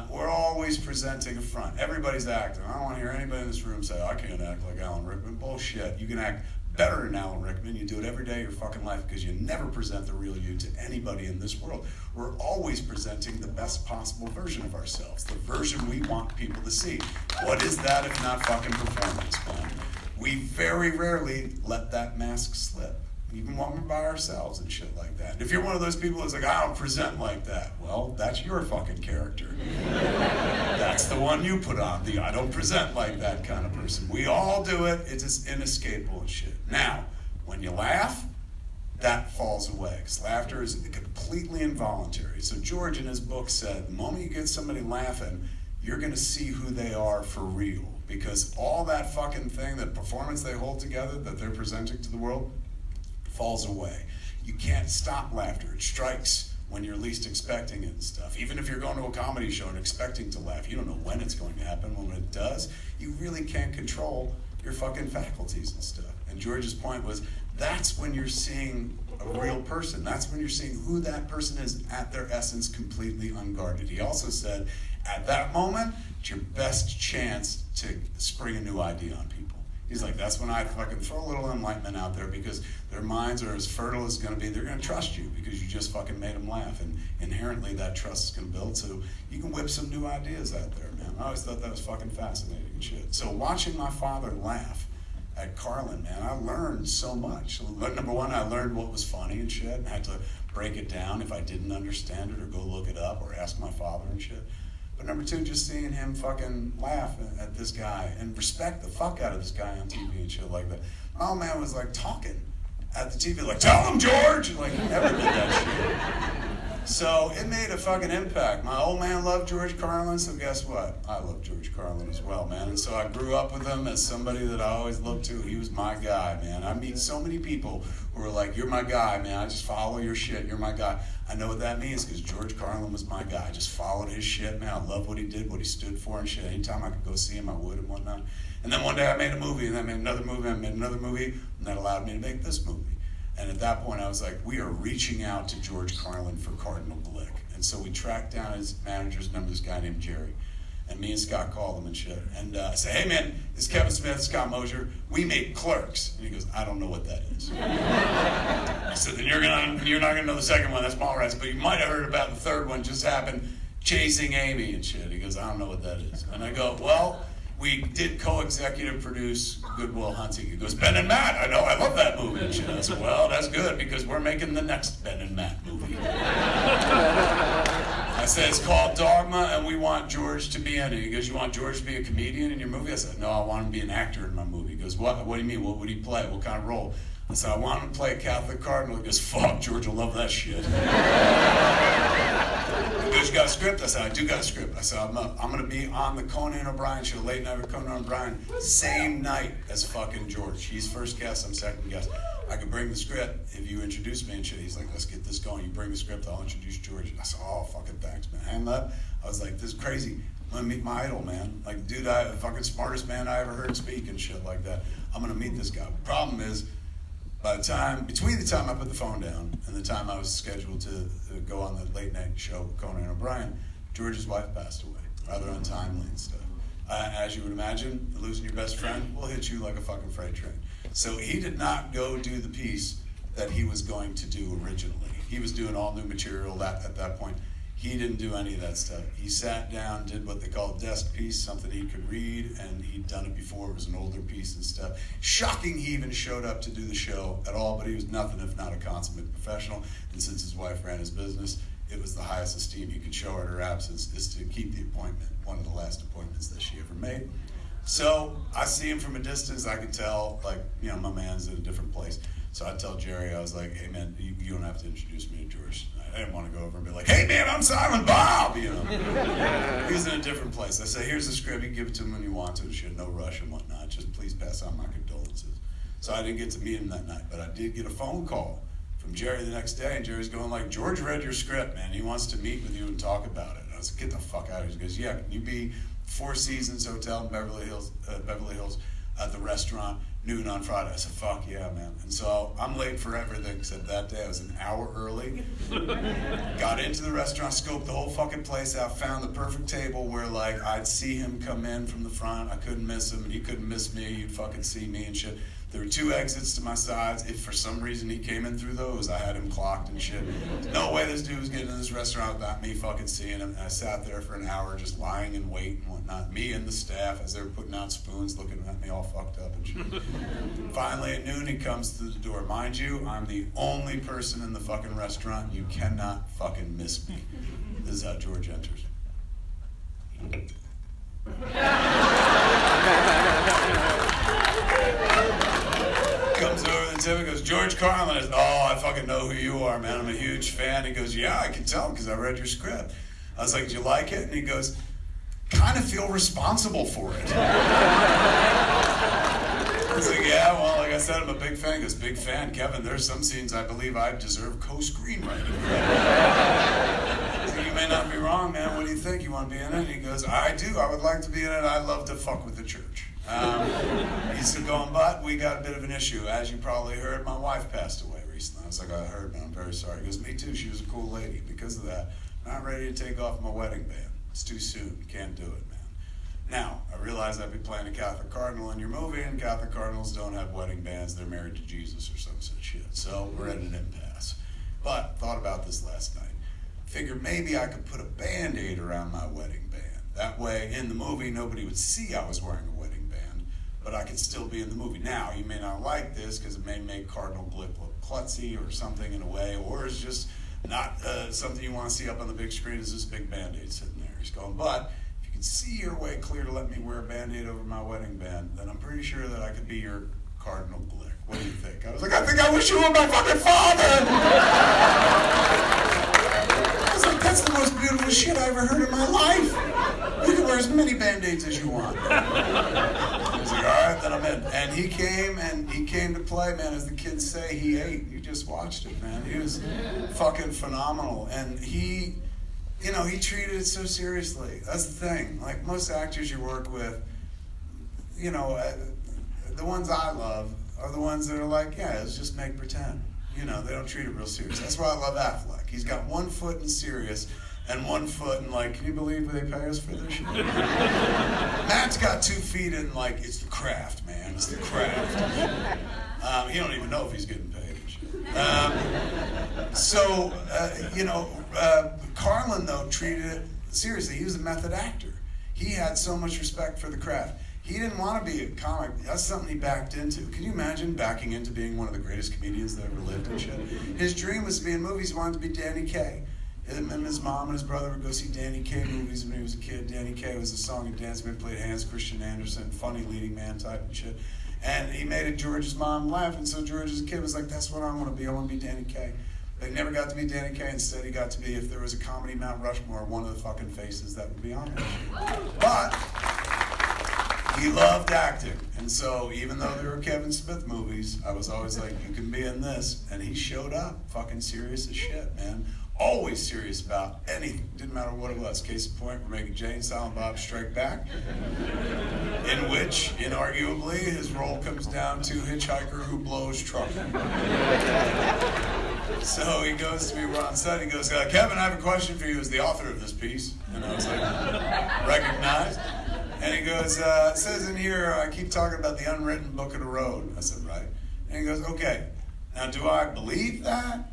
We're always presenting a front. Everybody's acting. I don't want to hear anybody in this room say, I can't act like Alan Rickman. Bullshit. You can act better than Alan Rickman. You do it every day of your fucking life because you never present the real you to anybody in this world. We're always presenting the best possible version of ourselves, the version we want people to see. What is that if not fucking performance, man? We very rarely let that mask slip, even when we're by ourselves and shit like that. If you're one of those people who's like, I don't present like that, well, that's your fucking character. That's the one you put on, the I don't present like that kind of person. We all do it. It's just inescapable and shit. Now, when you laugh, that falls away, because laughter is completely involuntary. So George in his book said, the moment you get somebody laughing, you're going to see who they are for real. Because all that fucking thing, that performance they hold together, that they're presenting to the world, falls away. You can't stop laughter. It strikes when you're least expecting it and stuff. Even if you're going to a comedy show and expecting to laugh, you don't know when it's going to happen. When it does, you really can't control your fucking faculties and stuff. And George's point was, that's when you're seeing a real person. That's when you're seeing who that person is at their essence, completely unguarded. He also said, at that moment, it's your best chance to spring a new idea on people. He's like, that's when I fucking throw a little enlightenment out there, because their minds are as fertile as going to be. They're going to trust you because you just fucking made them laugh, and inherently that trust is going to build, so you can whip some new ideas out there, man. I always thought that was fucking fascinating and shit. So watching my father laugh at Carlin, man, I learned so much. Number one, I learned what was funny and shit, and I had to break it down if I didn't understand it, or go look it up, or ask my father and shit. But number two, just seeing him fucking laugh at this guy and respect the fuck out of this guy on TV and shit like that. My old man was like talking at the TV, like, tell him, George! Like, he never did that shit. So it made a fucking impact. My old man loved George Carlin, so guess what? I love George Carlin as well, man. And so I grew up with him as somebody that I always looked to. He was my guy, man. I meet so many people who are like, you're my guy, man. I just follow your shit. You're my guy. I know what that means, because George Carlin was my guy. I just followed his shit, man. I love what he did, what he stood for and shit. Anytime I could go see him, I would and whatnot. And then one day I made a movie, and then I made another movie, and I made another movie, and that allowed me to make this movie. And at that point, I was like, we are reaching out to George Carlin for Cardinal Blick. And so we tracked down his manager's number, this guy named Jerry. And me and Scott called him and shit. And I said, hey man, this is Kevin Smith, Scott Mosier. We made Clerks. And he goes, I don't know what that is. I said, then you're not gonna know the second one, that's Mallrats, but you might have heard about the third one just happened, Chasing Amy and shit. He goes, I don't know what that is. And I go, well, we did co-executive produce Good Will Hunting. He goes, Ben and Matt, I know, I love that movie. And shit. I said, well, that's good, because we're making the next Ben and Matt movie. I said, it's called Dogma, and we want George to be in it. He goes, you want George to be a comedian in your movie? I said, no, I want him to be an actor in my movie. He goes, what do you mean? What would he play? What kind of role? I said, I want him to play a Catholic cardinal. He goes, fuck, George will love that shit. He goes, you got a script? I said, I do got a script. I said, I'm going to be on the Conan O'Brien show, late night with Conan O'Brien, same night as fucking George. He's first guest, I'm second guest. I could bring the script if you introduce me and shit. He's like, let's get this going. You bring the script, I'll introduce George. I said, oh, fucking thanks, man. And I was like, this is crazy. I'm gonna meet my idol, man. Like, dude, the fucking smartest man I ever heard speak and shit like that. I'm gonna meet this guy. Problem is, between the time I put the phone down and the time I was scheduled to go on the late night show with Conan O'Brien, George's wife passed away, rather untimely and stuff. As you would imagine, losing your best friend will hit you like a fucking freight train. So he did not go do the piece that he was going to do originally. He was doing all new material at that point. He didn't do any of that stuff. He sat down, did what they call a desk piece, something he could read, and he'd done it before. It was an older piece and stuff. Shocking he even showed up to do the show at all, but he was nothing if not a consummate professional. And since his wife ran his business, it was the highest esteem you could show her in her absence is to keep the appointment, one of the last appointments that she ever made. So I see him from a distance. I can tell, like, you know, my man's in a different place. So I tell Jerry, I was like, hey, man, you don't have to introduce me to George. I didn't want to go over and be like, hey, man, I'm Silent Bob, you know. He was in a different place. I said, here's the script. You can give it to him when you want to. Shit, no rush and whatnot. Just please pass on my condolences. So I didn't get to meet him that night, but I did get a phone call from Jerry the next day, and Jerry's going like, George read your script, man. He wants to meet with you and talk about it. I was like, get the fuck out of here. He goes, yeah, can you be Four Seasons Hotel in Beverly Hills at the restaurant, noon on Friday? I said, fuck yeah, man. And so I'm late for everything, except that day I was an hour early. Got into the restaurant, scoped the whole fucking place out, found the perfect table where, like, I'd see him come in from the front. I couldn't miss him, and he couldn't miss me. He'd fucking see me and shit. There were two exits to my sides. If for some reason he came in through those, I had him clocked and shit. No way this dude was getting in this restaurant without me fucking seeing him. And I sat there for an hour just lying in wait and whatnot. Me and the staff, as they were putting out spoons, looking at me all fucked up and shit. Finally, at noon, he comes through the door. Mind you, I'm the only person in the fucking restaurant. You cannot fucking miss me. This is how George enters. Comes over to the table and goes, George Carlin. I said, oh, I fucking know who you are, man. I'm a huge fan. He goes, yeah, I can tell because I read your script. I was like, did you like it? And he goes, kind of feel responsible for it. I was like, yeah, well, like I said, I'm a big fan. He goes, big fan, Kevin. There's some scenes I believe I deserve co-screenwriting. So you may not be wrong, man. What do you think? You want to be in it? And he goes, I do. I would like to be in it. I love to fuck with the church. He's going, but we got a bit of an issue. As you probably heard, my wife passed away recently. I was like, I heard, man, I'm very sorry. He goes, me too. She was a cool lady. Because of that, I'm not ready to take off my wedding band. It's too soon. Can't do it, man. Now, I realize I'd be playing a Catholic cardinal in your movie, and Catholic cardinals don't have wedding bands. They're married to Jesus or some such shit. So we're at an impasse. But thought about this last night. Figured maybe I could put a Band-Aid around my wedding band. That way, in the movie, nobody would see I was wearing a wedding band, but I could still be in the movie. Now, you may not like this because it may make Cardinal Glick look klutzy or something in a way, or it's just not something you want to see up on the big screen is this big Band-Aid sitting there. He's going, but if you can see your way clear to let me wear a Band-Aid over my wedding band, then I'm pretty sure that I could be your Cardinal Glick. What do you think? I was like, I think I wish you were my fucking father! I was like, that's the most beautiful shit I ever heard in my life. You can wear as many Band-Aids as you want. I was like, all right, then I'm in. And he came to play, man, as the kids say, he ate. You just watched it, man. He was fucking phenomenal. And he treated it so seriously. That's the thing. Like, most actors you work with, the ones I love are the ones that are like, yeah, let's just make pretend. They don't treat it real serious. That's why I love Affleck. He's got one foot in serious and one foot in, like, can you believe they pay us for this shit? Matt's got 2 feet in, like, it's the craft, man. It's the craft. He don't even know if he's getting paid and shit. Carlin, though, treated it seriously. He was a method actor. He had so much respect for the craft. He didn't want to be a comic. That's something he backed into. Can you imagine backing into being one of the greatest comedians that ever lived and shit? His dream was to be in movies. He wanted to be Danny Kaye. Him and his mom and his brother would go see Danny Kaye movies when he was a kid. Danny Kaye was a song and dance man, played Hans Christian Andersen, funny leading man type and shit. And he made George's mom laugh, and so George as a kid was like, that's what I want to be. I want to be Danny Kaye. But he never got to be Danny Kaye. Instead, he got to be, if there was a comedy Mount Rushmore, one of the fucking faces that would be on it. But he loved acting. And so even though there were Kevin Smith movies, I was always like, you can be in this. And he showed up fucking serious as shit, man. Always serious about anything. Didn't matter what it was. Case in point, we're making Jay and Silent Bob Strike Back, in which, inarguably, his role comes down to hitchhiker who blows truck. So he goes to me, we're on set, he goes, Kevin, I have a question for you as the author of this piece. And I was like, recognized. And he goes, it says in here, I keep talking about the unwritten book of the road. I said, right. And he goes, okay, now do I believe that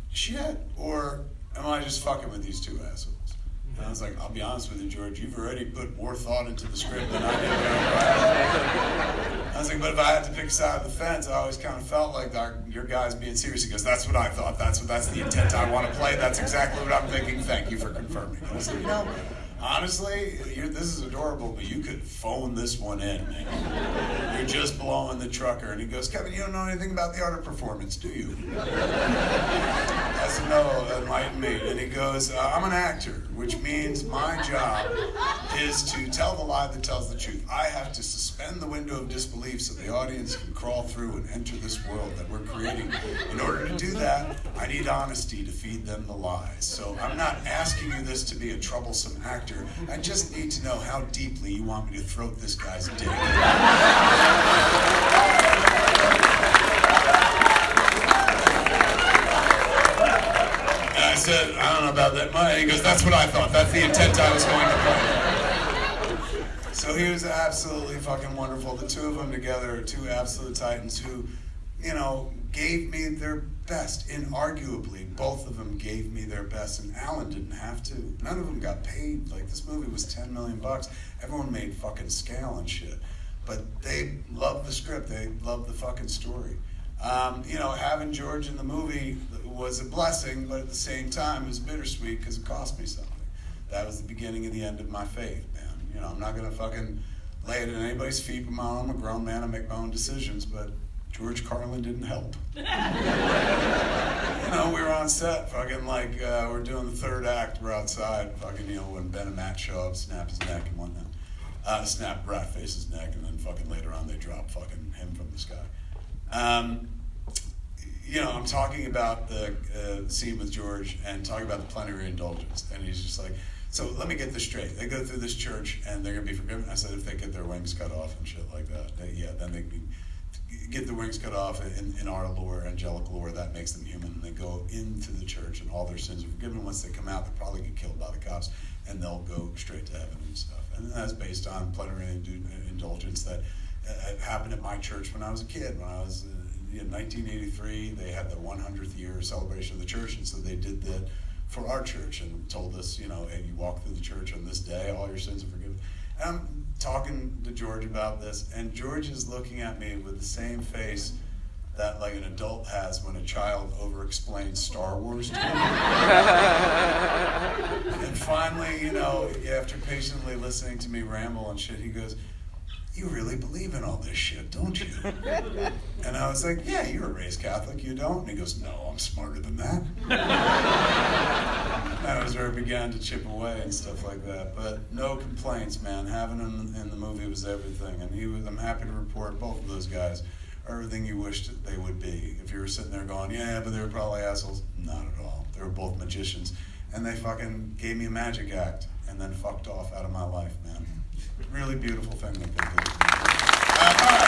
shit, or am I just fucking with these two assholes? And I was like, I'll be honest with you, George, you've already put more thought into the script than I did. I was like, but if I had to pick a side of the fence, I always kind of felt like your guy's being serious. He goes, that's what I thought. That's the intent I want to play. That's exactly what I'm thinking. Thank you for confirming. I was like, honestly, this is adorable, but you could phone this one in, man. You're just blowing the trucker. And he goes, Kevin, you don't know anything about the art of performance, do you? I said, no, enlighten me. And he goes, I'm an actor, which means my job is to tell the lie that tells the truth. I have to suspend the window of disbelief so the audience can crawl through and enter this world that we're creating. In order to do that, I need honesty to feed them the lies. So I'm not asking you this to be a troublesome actor. I just need to know how deeply you want me to throat this guy's dick. And I said, I don't know about that much. And he goes, that's what I thought. That's the intent I was going to play. So he was absolutely fucking wonderful. The two of them together are two absolute titans who, gave me their best. Inarguably, both of them gave me their best, and Alan didn't have to. None of them got paid. Like, this movie was $10 million. Everyone made fucking scale and shit. But they loved the script. They loved the fucking story. Having George in the movie was a blessing, but at the same time, it was bittersweet because it cost me something. That was the beginning of the end of my faith, man. I'm not going to fucking lay it at anybody's feet with my own. I'm a grown man. I make my own decisions, but George Carlin didn't help. We were on set, fucking we're doing the third act, we're outside, fucking, when Ben and Matt show up, snap his neck and whatnot. Snap Ratface's neck, and then fucking later on they drop fucking him from the sky. I'm talking about the scene with George and talking about the plenary indulgence, and he's just like, so let me get this straight. They go through this church and they're going to be forgiven. I said, if they get their wings cut off and shit like that, then they can get their wings cut off in our lore, angelic lore, that makes them human. And they go into the church and all their sins are forgiven. Once they come out, they'll probably get killed by the cops and they'll go straight to heaven and stuff. And that's based on plenary indulgence that happened at my church when I was a kid. When I was in 1983, they had the 100th year celebration of the church, and so they did that for our church and told us, hey, you walk through the church on this day, all your sins are forgiven. And I'm talking to George about this, and George is looking at me with the same face that like an adult has when a child over-explains Star Wars to him. And finally, after patiently listening to me ramble and shit, he goes, you really believe in all this shit, don't you? And I was like, yeah, you're a raised Catholic, you don't? And he goes, no, I'm smarter than that. That was where it began to chip away and stuff like that. But no complaints, man. Having him in the movie was everything. And I'm happy to report both of those guys are everything you wished they would be. If you were sitting there going, yeah, but they were probably assholes. Not at all. They were both magicians. And they fucking gave me a magic act and then fucked off out of my life, man. Really beautiful thing that they did. All right.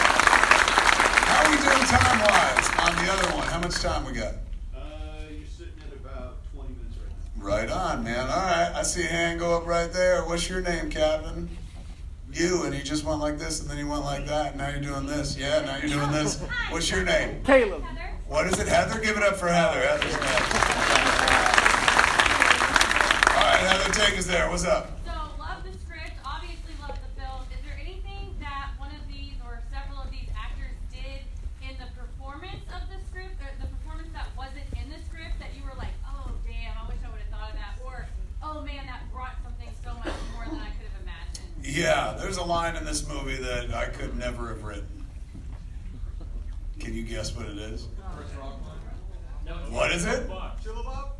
How are we doing time-wise on the other one? How much time we got? You're sitting at about 20 minutes right now. Right on, man. All right. I see a hand go up right there. What's your name, Captain? You, and you just went like this, and then you went like that, and now you're doing this. Yeah, now you're doing this. What's your name? Caleb. Heather? What is it, Heather? Give it up for Heather. Heather's next. All right, Heather, take us there. What's up? So, love the script, obviously love the film. Is there anything that one of these or several of these actors did in the performance of the script, or the performance that wasn't in the script, that you were like, oh, damn, I wish I would have thought of that, or, oh, man, that brought something so much more than I could have imagined? Yeah, there's a line in this movie that I could never have written. Can you guess what it is? Chris Rock line. What is it? Chillabop?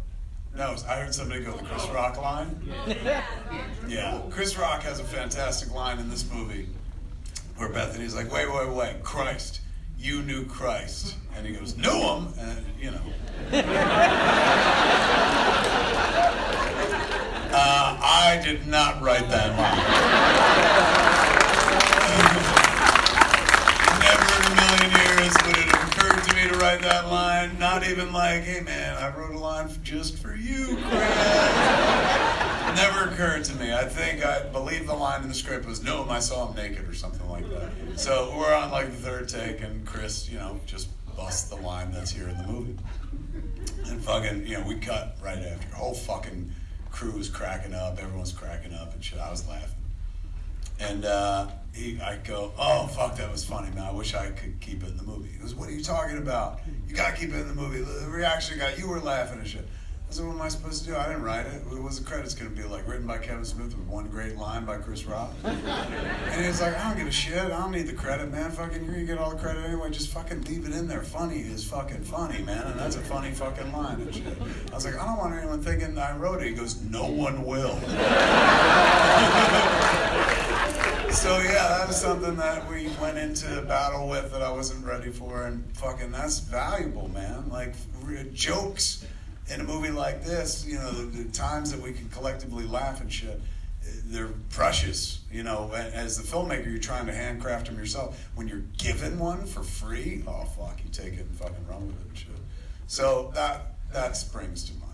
No, I heard somebody go the Chris Rock line. Yeah, Chris Rock has a fantastic line in this movie where Bethany's like, wait, Christ, you knew Christ. And he goes, knew him? And, you know. I did not write that line. Never in a million years would it have occurred to me to write that line. Not even like, hey man, I wrote a line just for you, Chris. Never occurred to me. I believe the line in the script was, no, I saw him naked or something like that. So we're on like the third take and Chris, just busts the line that's here in the movie. And fucking, we cut right after. The whole fucking crew was cracking up. Everyone's cracking up and shit. I was laughing. And I go, oh, fuck, that was funny, man. I wish I could keep it in the movie. He goes, what are you talking about? You got to keep it in the movie. The reaction you were laughing and shit. I said, what am I supposed to do? I didn't write it. What was the credits going to be like? Written by Kevin Smith with one great line by Chris Rock? And he was like, I don't give a shit. I don't need the credit, man. Fucking, you're going to get all the credit anyway. Just fucking leave it in there. Funny is fucking funny, man. And that's a funny fucking line and shit. I was like, I don't want anyone thinking I wrote it. He goes, no one will. So yeah, that was something that we went into battle with that I wasn't ready for, and fucking that's valuable, man. Like jokes in a movie like this, the times that we can collectively laugh and shit, they're precious. As the filmmaker, you're trying to handcraft them yourself. When you're given one for free, oh fuck, you take it and fucking run with it and shit. So that springs to mind.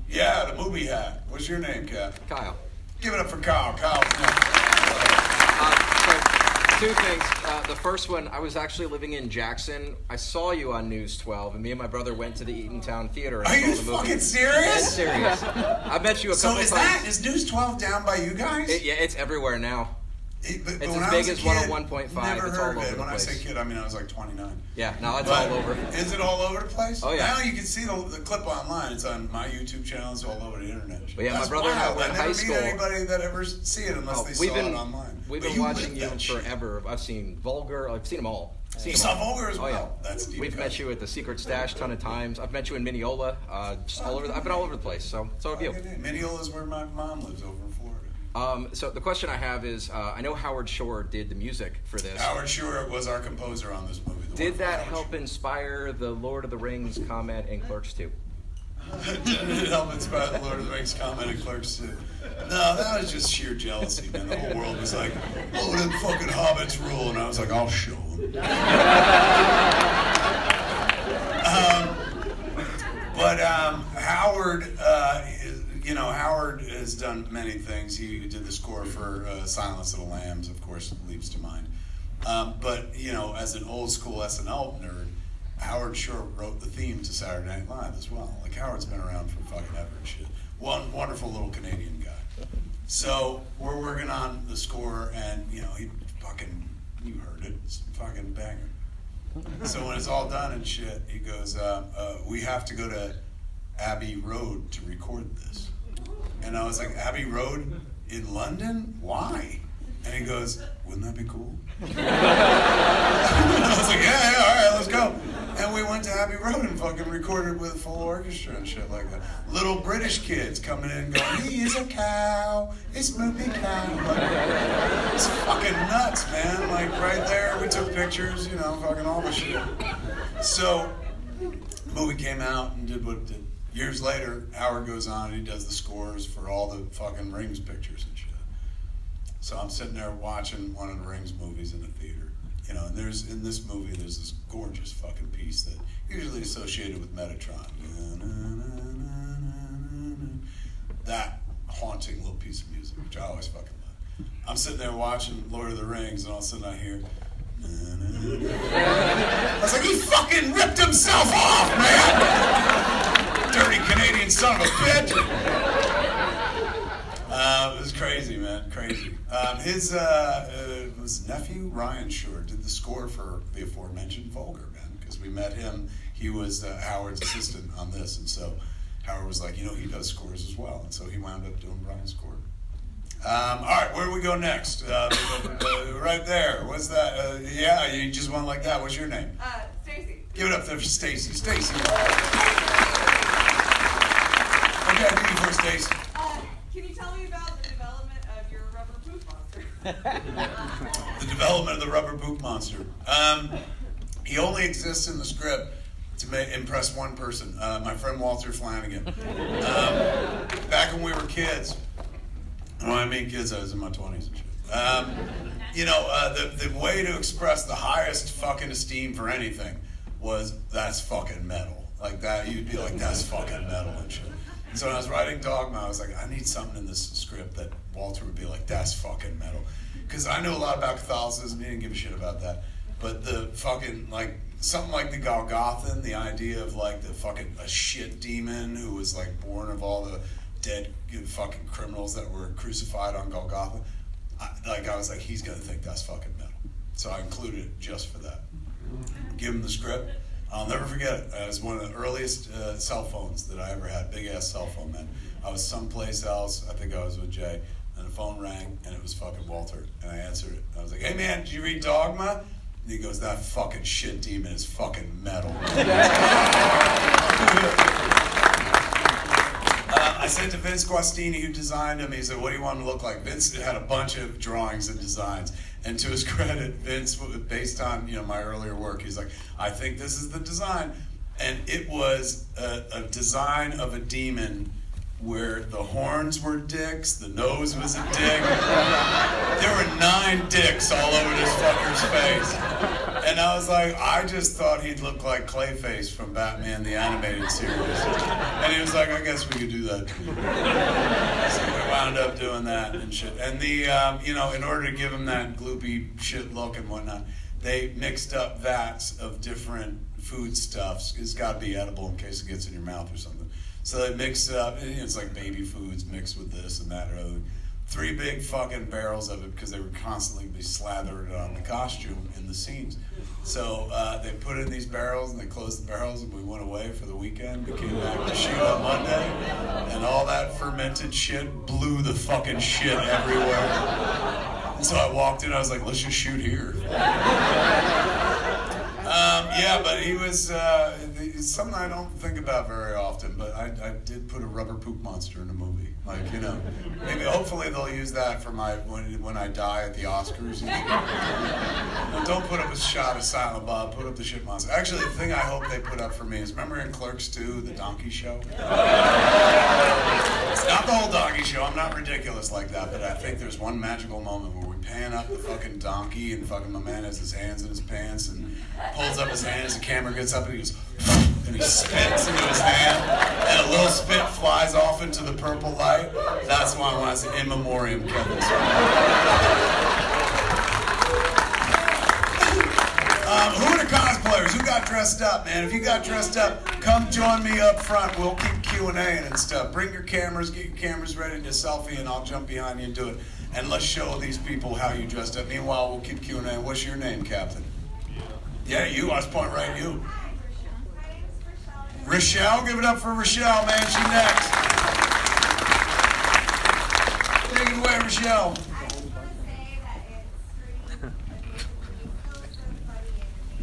Yeah, the movie hat. What's your name, Kat? Kyle. Give it up for Kyle. Kyle. So, two things. The first one, I was actually living in Jackson. I saw you on News 12, and me and my brother went to the Eatontown Theater and Are saw you the movie. fucking serious? Dead serious. I met you a couple So times. is News 12 down by you guys? Yeah, it's everywhere now. But It's when as I big was as a kid, 101.5. Never It's heard all of over it. the When I place. say kid, I mean I was like 29. Yeah, now it's But all over. Is it all over the place? Oh, yeah. Now you can see the clip online. It's on my YouTube channel. It's all over the internet. But yeah, my That's brother and I wild. were in never high meet school. anybody that ever see it unless they saw it online. We've But been watching lived you that shit. forever. I've seen Vulgar. I've seen them all. You saw Vulgar as well. Oh, yeah. That's deep. We've met you at the Secret Stash a ton of times. I've met you in Mineola. Just all over. I've been all over the place. So have you. Mineola is where my mom lives, over in Florida. So the question I have is, I know Howard Shore did the music for this. Howard Shore was our composer on this movie. Did that help inspire the Lord of the Rings comment in Clerks 2? Did it help inspire the Lord of the Rings comment in Clerks 2? No, that was just sheer jealousy, man. The whole world was like, oh, them fucking hobbits rule. And I was like, I'll show them. Howard, Howard has done many things. He did the score for Silence of the Lambs, of course, leaps to mind. But as an old school SNL nerd, Howard Shore wrote the theme to Saturday Night Live as well. Like, Howard's been around for fucking ever and shit. One wonderful little Canadian guy. So we're working on the score, and he fucking, you heard it, it's a fucking banger. So when it's all done and shit, he goes, we have to go to Abbey Road to record this. And I was like, Abbey Road in London? Why? And he goes, wouldn't that be cool? I was like, yeah, all right, let's go. And we went to Abbey Road and fucking recorded with a full orchestra and shit like that. Little British kids coming in and going, he is a cow, it's Snoopy Cow. Like, it's fucking nuts, man. Like, right there, we took pictures, fucking all the shit. So, the movie came out and did what it did. Years later, Howard goes on and he does the scores for all the fucking Rings pictures and shit. So I'm sitting there watching one of the Rings movies in the theater, and in this movie there's this gorgeous fucking piece that usually associated with Metatron. That haunting little piece of music, which I always fucking love. I'm sitting there watching Lord of the Rings, and all of a sudden I hear. I was like, he fucking ripped himself off, man! Dirty Canadian son of a bitch! It was crazy, man, crazy. His nephew, Ryan Shore, did the score for the aforementioned Vulgar, man, because we met him. He was Howard's assistant on this, and so Howard was like, he does scores as well, and so he wound up doing Brian's score. All right, where do we go next? Right there. What's that? Yeah, you just went like that. What's your name? Stacy. Give it up there for Stacy. Stacy. What can I do for Stacy? Can you tell me about the development of your rubber poop monster? The development of the rubber poop monster. He only exists in the script to impress one person, my friend Walter Flanagan. Back when we were kids, when I mean kids, I was in my 20s and shit. The way to express the highest fucking esteem for anything was, that's fucking metal. Like that, you'd be like, that's fucking metal and shit. And so when I was writing Dogma, I was like, I need something in this script that Walter would be like, that's fucking metal. Because I knew a lot about Catholicism, he didn't give a shit about that. But the fucking, like, something like the Golgothan, the idea of like the fucking a shit demon who was like born of all the dead fucking criminals that were crucified on Golgotha. I was like, he's gonna think that's fucking metal. So I included it just for that. Give him the script. I'll never forget it. It was one of the earliest cell phones that I ever had. Big ass cell phone, man. I was someplace else. I think I was with Jay. And the phone rang, and it was fucking Walter. And I answered it. I was like, hey man, did you read Dogma? And he goes, that fucking shit demon is fucking metal. I said to Vince Guastini, who designed him, he said, what do you want him to look like? Vince had a bunch of drawings and designs. And to his credit, Vince, based on my earlier work, he's like, I think this is the design. And it was a design of a demon where the horns were dicks, the nose was a dick. There were 9 dicks all over this fucker's face. And I was like, I just thought he'd look like Clayface from Batman the Animated Series. And he was like, I guess we could do that too. So we wound up doing that and shit. And in order to give him that gloopy shit look and whatnot, they mixed up vats of different foodstuffs. It's got to be edible in case it gets in your mouth or something. So they mixed it up, and it's like baby foods mixed with this and that or other. 3 big fucking barrels of it because they would constantly be slathered on the costume in the scenes. So they put it in these barrels and they closed the barrels and we went away for the weekend. We came back to shoot on Monday and all that fermented shit blew the fucking shit everywhere. And so I walked in, I was like, let's just shoot here. But he was something I don't think about very often, but I did put a rubber poop monster in a movie. Maybe hopefully they'll use that for my when I die at the Oscars. Don't put up a shot of Silent Bob, put up the shit monster. Actually, the thing I hope they put up for me is, remember in Clerks 2, the donkey show? It's not the whole donkey show, I'm not ridiculous like that, but I think there's one magical moment where we pan up the fucking donkey and fucking my man has his hands in his pants and pulls up his hands, the camera gets up and he goes, and he spits into his hand, and a little spit flies off into the purple light. That's why I want to say in memoriam, Kevin. Who are the cosplayers? Who got dressed up, man? If you got dressed up, come join me up front. We'll keep Q&A and stuff. Bring your cameras, get your cameras ready to selfie, and I'll jump behind you and do it. And let's show these people how you dressed up. Meanwhile, we'll keep Q&A. What's your name, Captain? Yeah, you. I was pointing right at you. Rochelle, give it up for Rochelle, man. She next. Take it away, Rochelle. I just want to say that it's pretty amazing. So funny and amazing.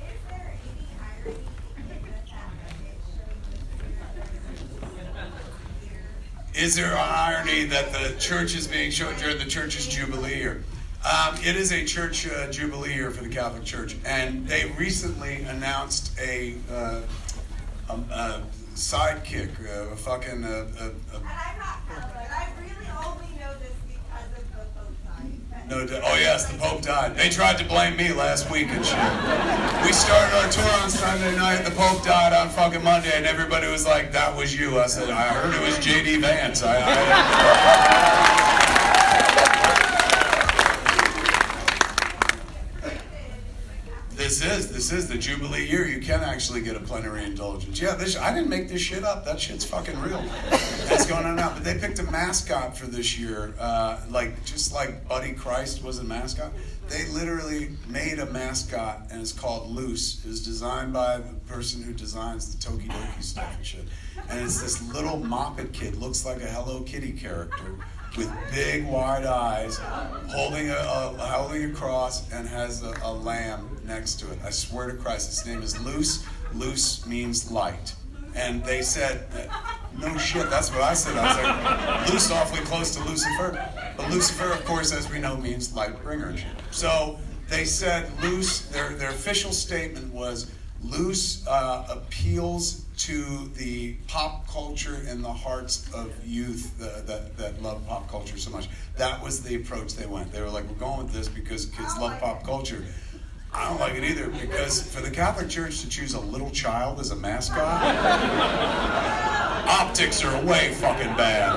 Is there any irony in the fact that it's showing the Is there an irony that the church is being shown during the church's Jubilee year? It is a church Jubilee year for the Catholic Church, and they recently announced a sidekick, a fucking... And I'm not Catholic. I really only know this because of the Pope died. No, oh yes, the Pope died. They tried to blame me last week and shit. We started our tour on Sunday night, the Pope died on fucking Monday, and everybody was like, that was you. I said, I heard it was J.D. Vance. This is the Jubilee year. You can actually get a plenary indulgence. Yeah, I didn't make this shit up. That shit's fucking real. That's going on now. But they picked a mascot for this year, just like Buddy Christ was a mascot. They literally made a mascot, and it's called Loose. It was designed by the person who designs the Tokidoki stuff and shit. And it's this little Moppet kid, looks like a Hello Kitty character, with big wide eyes, holding a cross, and has a lamb next to it. I swear to Christ, his name is Loose. Loose means light. And they said, no shit, that's what I said. I was like, Loose, awfully close to Lucifer. But Lucifer, of course, as we know, means light bringer and shit. So they said Loose, their official statement was, Loose appeals to the pop culture and the hearts of youth that love pop culture so much. That was the approach they went. They were like, we're going with this because kids love pop culture. I don't like it either, because for the Catholic Church to choose a little child as a mascot, optics are way fucking bad.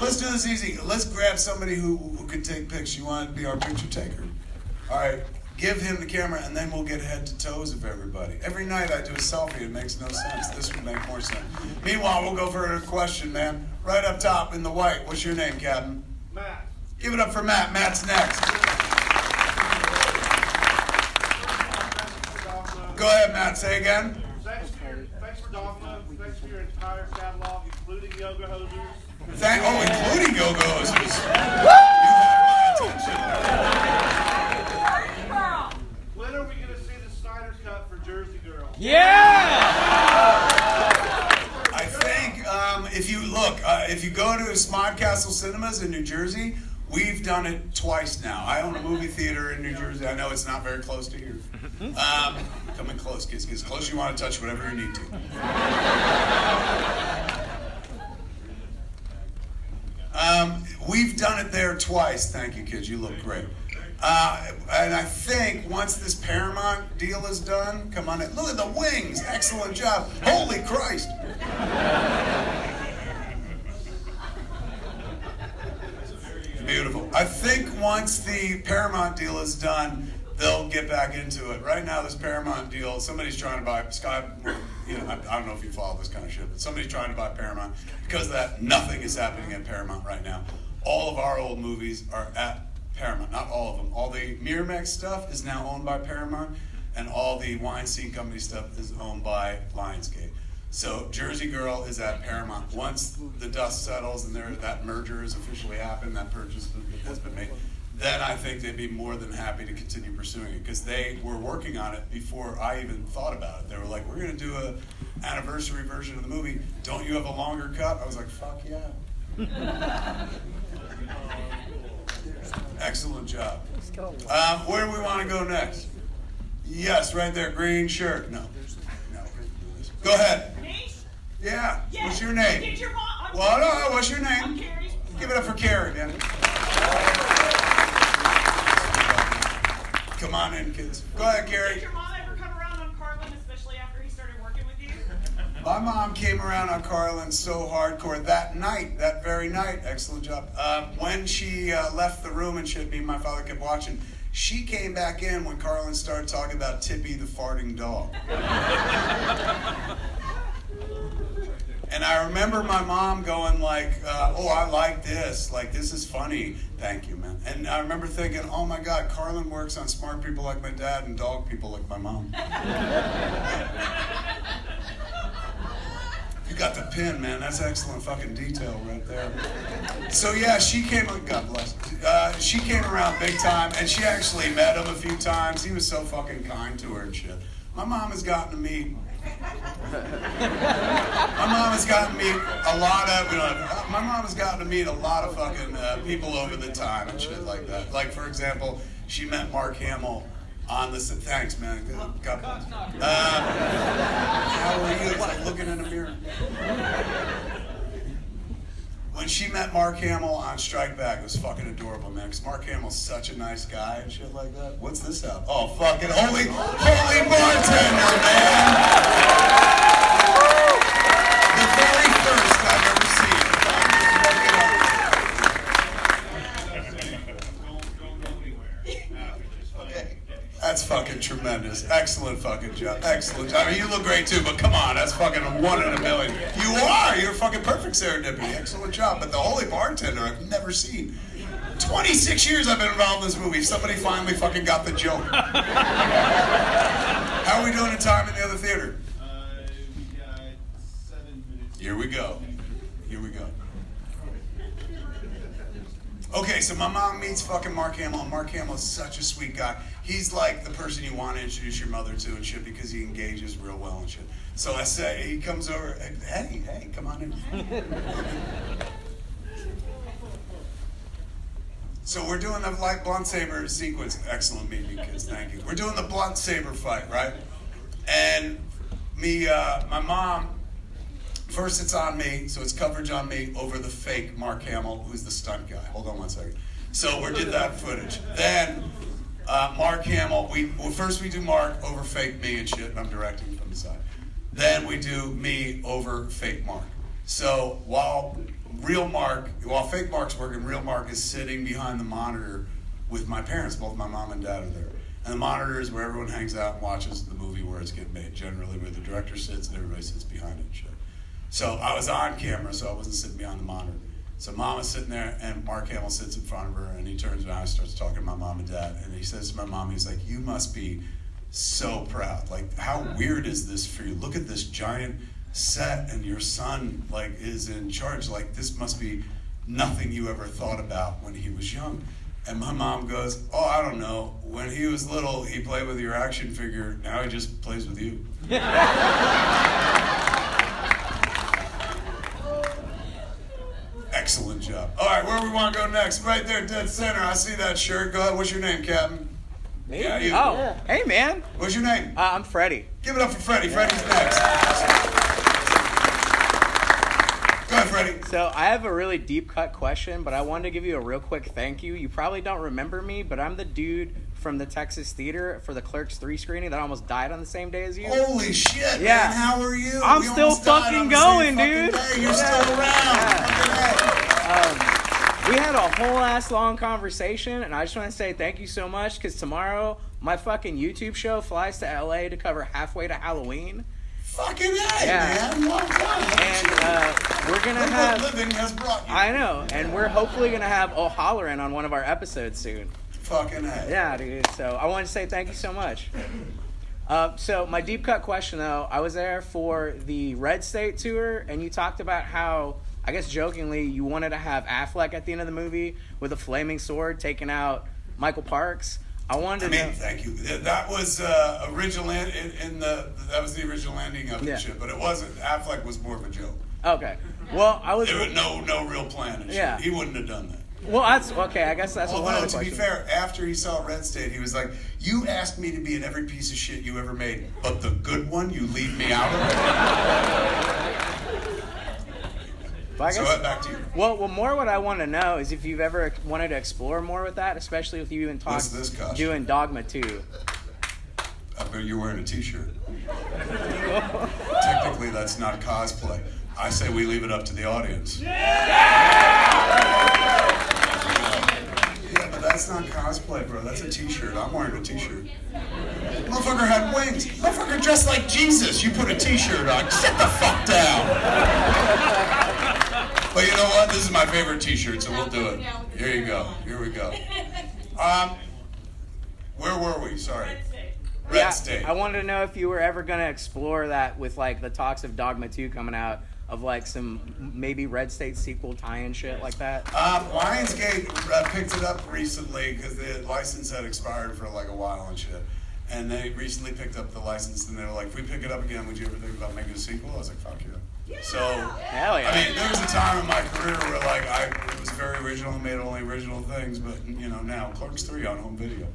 Let's do this easy. Let's grab somebody who can take pics. You want to be our picture taker? All right, give him the camera, and then we'll get head to toes of everybody. Every night I do a selfie. It makes no sense. This would make more sense. Meanwhile, we'll go for a question, man. Right up top in the white. What's your name, Captain? Matt. Give it up for Matt. Matt's next. Go ahead, Matt. Say again. Thanks for Dogma. Thanks for your entire catalog, including yoga hosers. Including yoga hosers. You have my attention. When are we going to see the Snyder Cut for Jersey Girl? Yeah! I think if you go to Smodcastle Cinemas in New Jersey, we've done it twice now. I own a movie theater in New Jersey. I know it's not very close to here. Come in close, kids. Get as close as you want to touch whatever you need to. We've done it there twice. Thank you, kids. You look great. And I think once this Paramount deal is done, come on in. Look at the wings. Excellent job. Holy Christ. Beautiful. I think once the Paramount deal is done, they'll get back into it. Right now, this Paramount deal, somebody's trying to buy Sky. I don't know if you follow this kind of shit, but somebody's trying to buy Paramount. Because of that, nothing is happening at Paramount right now. All of our old movies are at Paramount. Not all of them. All the Miramax stuff is now owned by Paramount, and all the Weinstein Company stuff is owned by Lionsgate. So Jersey Girl is at Paramount. Once the dust settles and that merger has officially happened, that purchase has been made, then I think they'd be more than happy to continue pursuing it, because they were working on it before I even thought about it. They were like, we're going to do an anniversary version of the movie. Don't you have a longer cut? I was like, fuck yeah. Excellent job. Where do we want to go next? Yes, right there, green shirt. No. Go ahead. Me? Yeah. Yes. What's your name? Get your mom. Well, no, what's your name? I'm Carrie. Give it up for Carrie, man. Come on in, kids. Go ahead, Carrie. Did your mom ever come around on Carlin, especially after he started working with you? My mom came around on Carlin so hardcore that very night. Excellent job. When she left the room and shit, me and my father kept watching, she came back in when Carlin started talking about Tippy the farting dog. And I remember my mom going like, oh, I like this. Like, this is funny. Thank you, man. And I remember thinking, oh my God, Carlin works on smart people like my dad and dog people like my mom. You got the pin, man. That's excellent fucking detail right there. So yeah, she came, God bless. She came around big time, and she actually met him a few times. He was so fucking kind to her and shit. My mom has gotten to meet my mom has gotten to meet a lot of fucking people over the time and shit like that. Like, for example, she met Mark Hamill on the set. Thanks, man. God bless. How are you? It's like looking in a mirror. When she met Mark Hamill on Strike Back, it was fucking adorable, man. Because Mark Hamill's such a nice guy and shit like that. What's this out? Oh, fucking holy bartender, man! The very first I've ever seen. Okay. That's fucking tremendous. Excellent fucking job. Excellent job. I mean, you look great too, but come on, that's fucking a 1 in a million. You are. You're fucking perfect serendipity. Excellent job. But the holy bartender, I've never seen. 26 years I've been involved in this movie. Somebody finally fucking got the joke. How are we doing in time in the other theater? We got 7 minutes. Here we go. Here we go. Okay, so my mom meets fucking Mark Hamill, and Mark Hamill is such a sweet guy. He's like the person you want to introduce your mother to and shit because he engages real well and shit. So I say, he comes over, hey, come on in. So we're doing the like blunt saber sequence. Excellent meeting you kids, thank you. We're doing the blunt saber fight, right? And my mom, first it's on me, so it's coverage on me over the fake Mark Hamill, who's the stunt guy. Hold on one second. So we did that footage. Then Mark Hamill, first we do Mark over fake me and shit, and I'm directing from the side. Then we do me over fake Mark. So while fake Mark's working, real Mark is sitting behind the monitor with my parents. Both my mom and dad are there. And the monitor is where everyone hangs out and watches the movie where it's getting made, generally where the director sits and everybody sits behind it and shit. So I was on camera, so I wasn't sitting behind the monitor. So mom is sitting there, and Mark Hamill sits in front of her, and he turns around and starts talking to my mom and dad. And he says to my mom, he's like, you must be so proud. Like, how weird is this for you? Look at this giant set, and your son like is in charge. Like, this must be nothing you ever thought about when he was young. And my mom goes, oh, I don't know. When he was little, he played with your action figure. Now he just plays with you. Excellent job. All right, where we want to go next? Right there, dead center. I see that shirt. Go ahead. What's your name, Captain? Me? Yeah, you. Oh, hey, man. What's your name? I'm Freddie. Give it up for Freddie. Freddie's next. Go ahead, Freddie. So I have a really deep cut question, but I wanted to give you a real quick thank you. You probably don't remember me, but I'm the dude from the Texas Theater for the Clerks 3 screening that almost died on the same day as you. Holy shit, yeah. man. How are you? I'm We still almost died fucking on the going, same dude. fucking day. You're still around. We had a whole ass long conversation, and I just want to say thank you so much, because tomorrow my fucking YouTube show flies to LA to cover Halfway to Halloween. Fucking A, yeah. man. Well done. And we're gonna have. Living has brought you. I know, and we're hopefully gonna have O'Halloran on one of our episodes soon. Fucking A. Yeah, dude. So I want to say thank you so much. So my deep cut question, though, I was there for the Red State tour, and you talked about how, I guess jokingly, you wanted to have Affleck at the end of the movie with a flaming sword taking out Michael Parks. I wanted to know. Thank you. That was original that was the original ending of the shit, but it wasn't. Affleck was more of a joke. Okay. Well, I was. There was no real plan and shit. Yeah. He wouldn't have done that. Well, that's okay. I guess that's one of the to questions. be fair, after he saw Red State, he was like, "You asked me to be in every piece of shit you ever made, but the good one, you leave me out of." But I guess, so back to you. Well, more what I want to know is if you've ever wanted to explore more with that, especially with you and What's this costume? doing Dogma 2. I bet you're wearing a t-shirt. Technically, that's not cosplay. I say we leave it up to the audience. Yeah, but that's not cosplay, bro. That's a t-shirt. I'm wearing a t-shirt. Motherfucker had wings. Motherfucker dressed like Jesus. You put a t-shirt on. Sit the fuck down. But you know what? This is my favorite t-shirt, so we'll do it. Here you go. Here we go. Where were we? Sorry. Red State. I wanted to know if you were ever going to explore that with like the talks of Dogma 2 coming out, of like some maybe Red State sequel tie-in shit like that. Lionsgate picked it up recently because the license had expired for like a while and shit. And they recently picked up the license, and they were like, if we pick it up again, would you ever think about making a sequel? I was like, fuck yeah. So, hell yeah. I mean, there was a time in my career where like it was very original and made only original things, but you know, now Clerks 3 on home video.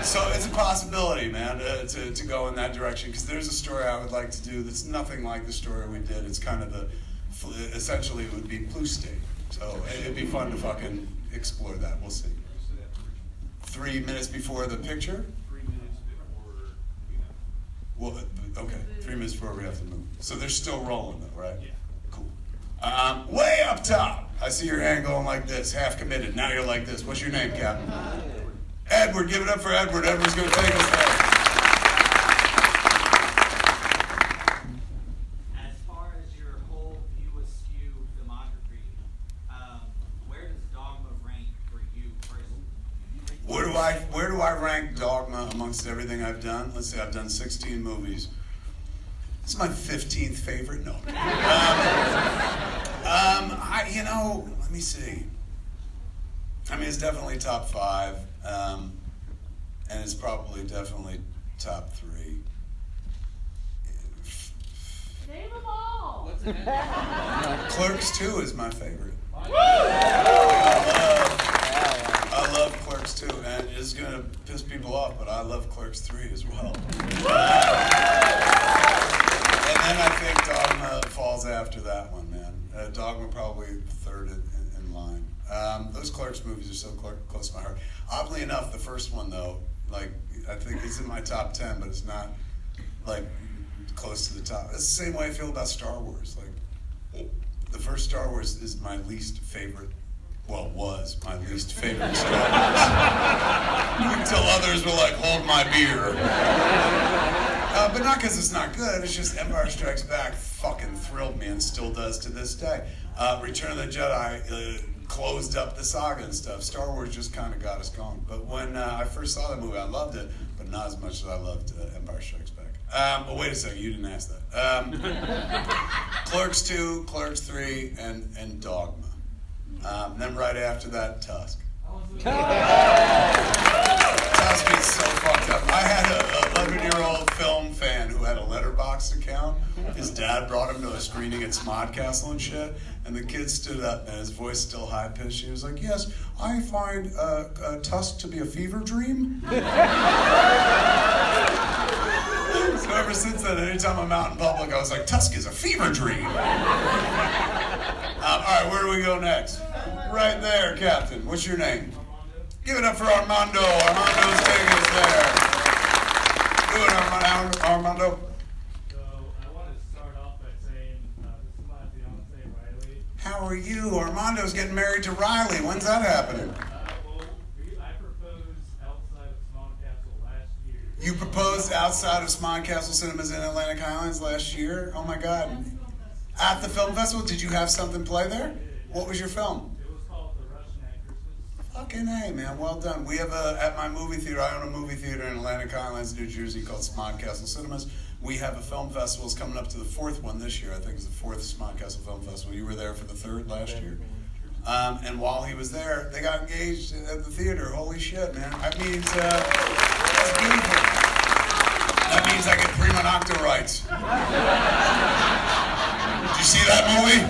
So it's a possibility, man, to go in that direction, because there's a story I would like to do that's nothing like the story we did. It's kind of essentially it would be Blue State. So it'd be fun to fucking explore that. We'll see. 3 minutes before the picture? 3 minutes before we have. Well, okay, 3 minutes before we have to move. So they're still rolling though, right? Yeah. Cool. Way up top, I see your hand going like this, half committed. Now you're like this. What's your name, Captain? Edward. Give it up for Edward. Edward's going to take us there. As far as your whole View Askew filmography, where does Dogma where do I rank Dogma amongst everything I've done? Let's see, I've done 16 movies. This is my 15th favorite. No. Let me see. I mean, it's definitely top 5, and it's probably definitely top 3. Name them all. Clerks 2 is my favorite. I love Clerks 2, and it's going to piss people off, but I love Clerks 3 as well. And then I think Dogma falls after that one, man. Dogma probably third in line. Those Clerks movies are so close to my heart. Oddly enough, the first one, though, I think is in my top 10, but it's not, close to the top. It's the same way I feel about Star Wars. The first Star Wars is my least favorite. Well, was my least favorite Star Wars. Until others were like, hold my beer. But not because it's not good, it's just Empire Strikes Back fucking thrilled me and still does to this day. Return of the Jedi closed up the saga and stuff. Star Wars just kind of got us going. But when I first saw that movie, I loved it, but not as much as I loved Empire Strikes Back. But wait a second, you didn't ask that. Clerks 2, Clerks 3, and Dogma. Then right after that, Tusk. Tusk is so fucked up. I had a 11-year-old film fan who had a Letterboxd account. His dad brought him to a screening at Smodcastle and shit, and the kid stood up and his voice still high-pitched. He was like, yes, I find Tusk to be a fever dream. So ever since then, anytime I'm out in public, I was like, Tusk is a fever dream. All right, where do we go next? Right there, Captain. What's your name? Give it up for Armando. Armando's taking us there. Do it, Armando. So I want to start off by saying this is my fiance, Riley. How are you? Armando's getting married to Riley. When's that happening? I proposed outside of Smodcastle last year. You proposed outside of Smodcastle Cinemas in Atlantic Highlands last year? Oh my God. At the film festival, did you have something play there? What was your film? It was called The Russian Actresses. Fucking A, man. Well done. We have at my movie theater, I own a movie theater in Atlantic Highlands, New Jersey called Smodcastle Cinemas. We have a film festival. It's coming up to the 4th one this year. I think it's the 4th Smodcastle Film Festival. You were there for the 3rd last year. And while he was there, they got engaged at the theater. Holy shit, man. That means, that's beautiful. That means I get prima nocta rights. Did you see that movie?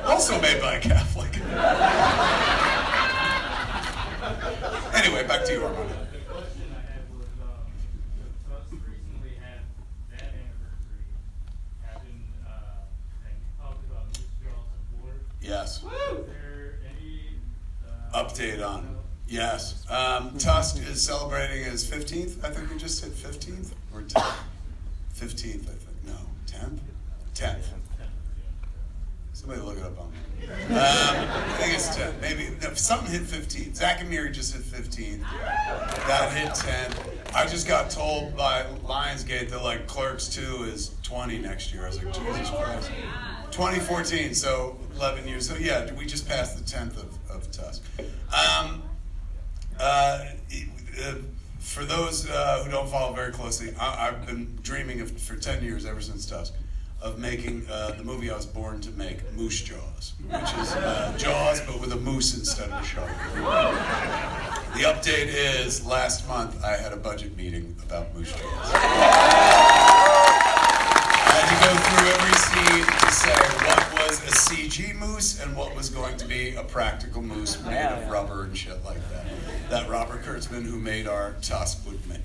Also made by a Catholic. Anyway, back to you, Armando. The question I had was, Tusk recently had that anniversary, and you talked about Moose Jaws and Florida. Yes. Is there any Update on? Yes. Tusk is celebrating his 15th. I think we just hit 15th or 10th. 15th, I think. No, 10th? 10th. Somebody look it up on me. I think it's 10. Maybe no, something hit 15. Zach and Miri just hit 15. That hit 10. I just got told by Lionsgate that Clerks 2 is 20 next year. I was like, Jesus Christ. 2014, so 11 years. So yeah, we just passed the 10th of Tusk. For those who don't follow very closely, I've been dreaming for 10 years, ever since Tusk, of making the movie I was born to make, Moose Jaws, which is Jaws but with a moose instead of a shark. The update is, last month I had a budget meeting about Moose Jaws. I had to go through every scene to say what was a CG moose and what was going to be a practical moose made of rubber and shit like that. That Robert Kurtzman, who made our Tusk, would make.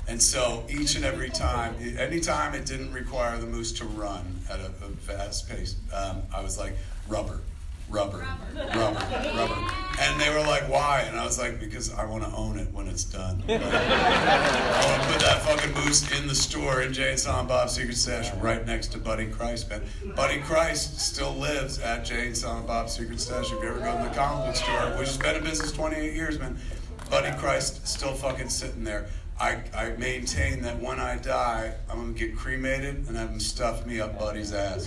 And so each and every time, anytime it didn't require the moose to run at a fast pace, I was like, rubber. And they were like, why? And I was like, because I want to own it when it's done. I want to put that fucking moose in the store in Jay and Silent Bob's Secret Stash right next to Buddy Christ, man. Buddy Christ still lives at Jay and Silent Bob's Secret Stash. If you ever go to the comic book store, which has been in business 28 years, man, Buddy Christ still fucking sitting there. I maintain that when I die, I'm going to get cremated and have him stuff me up Buddy's ass.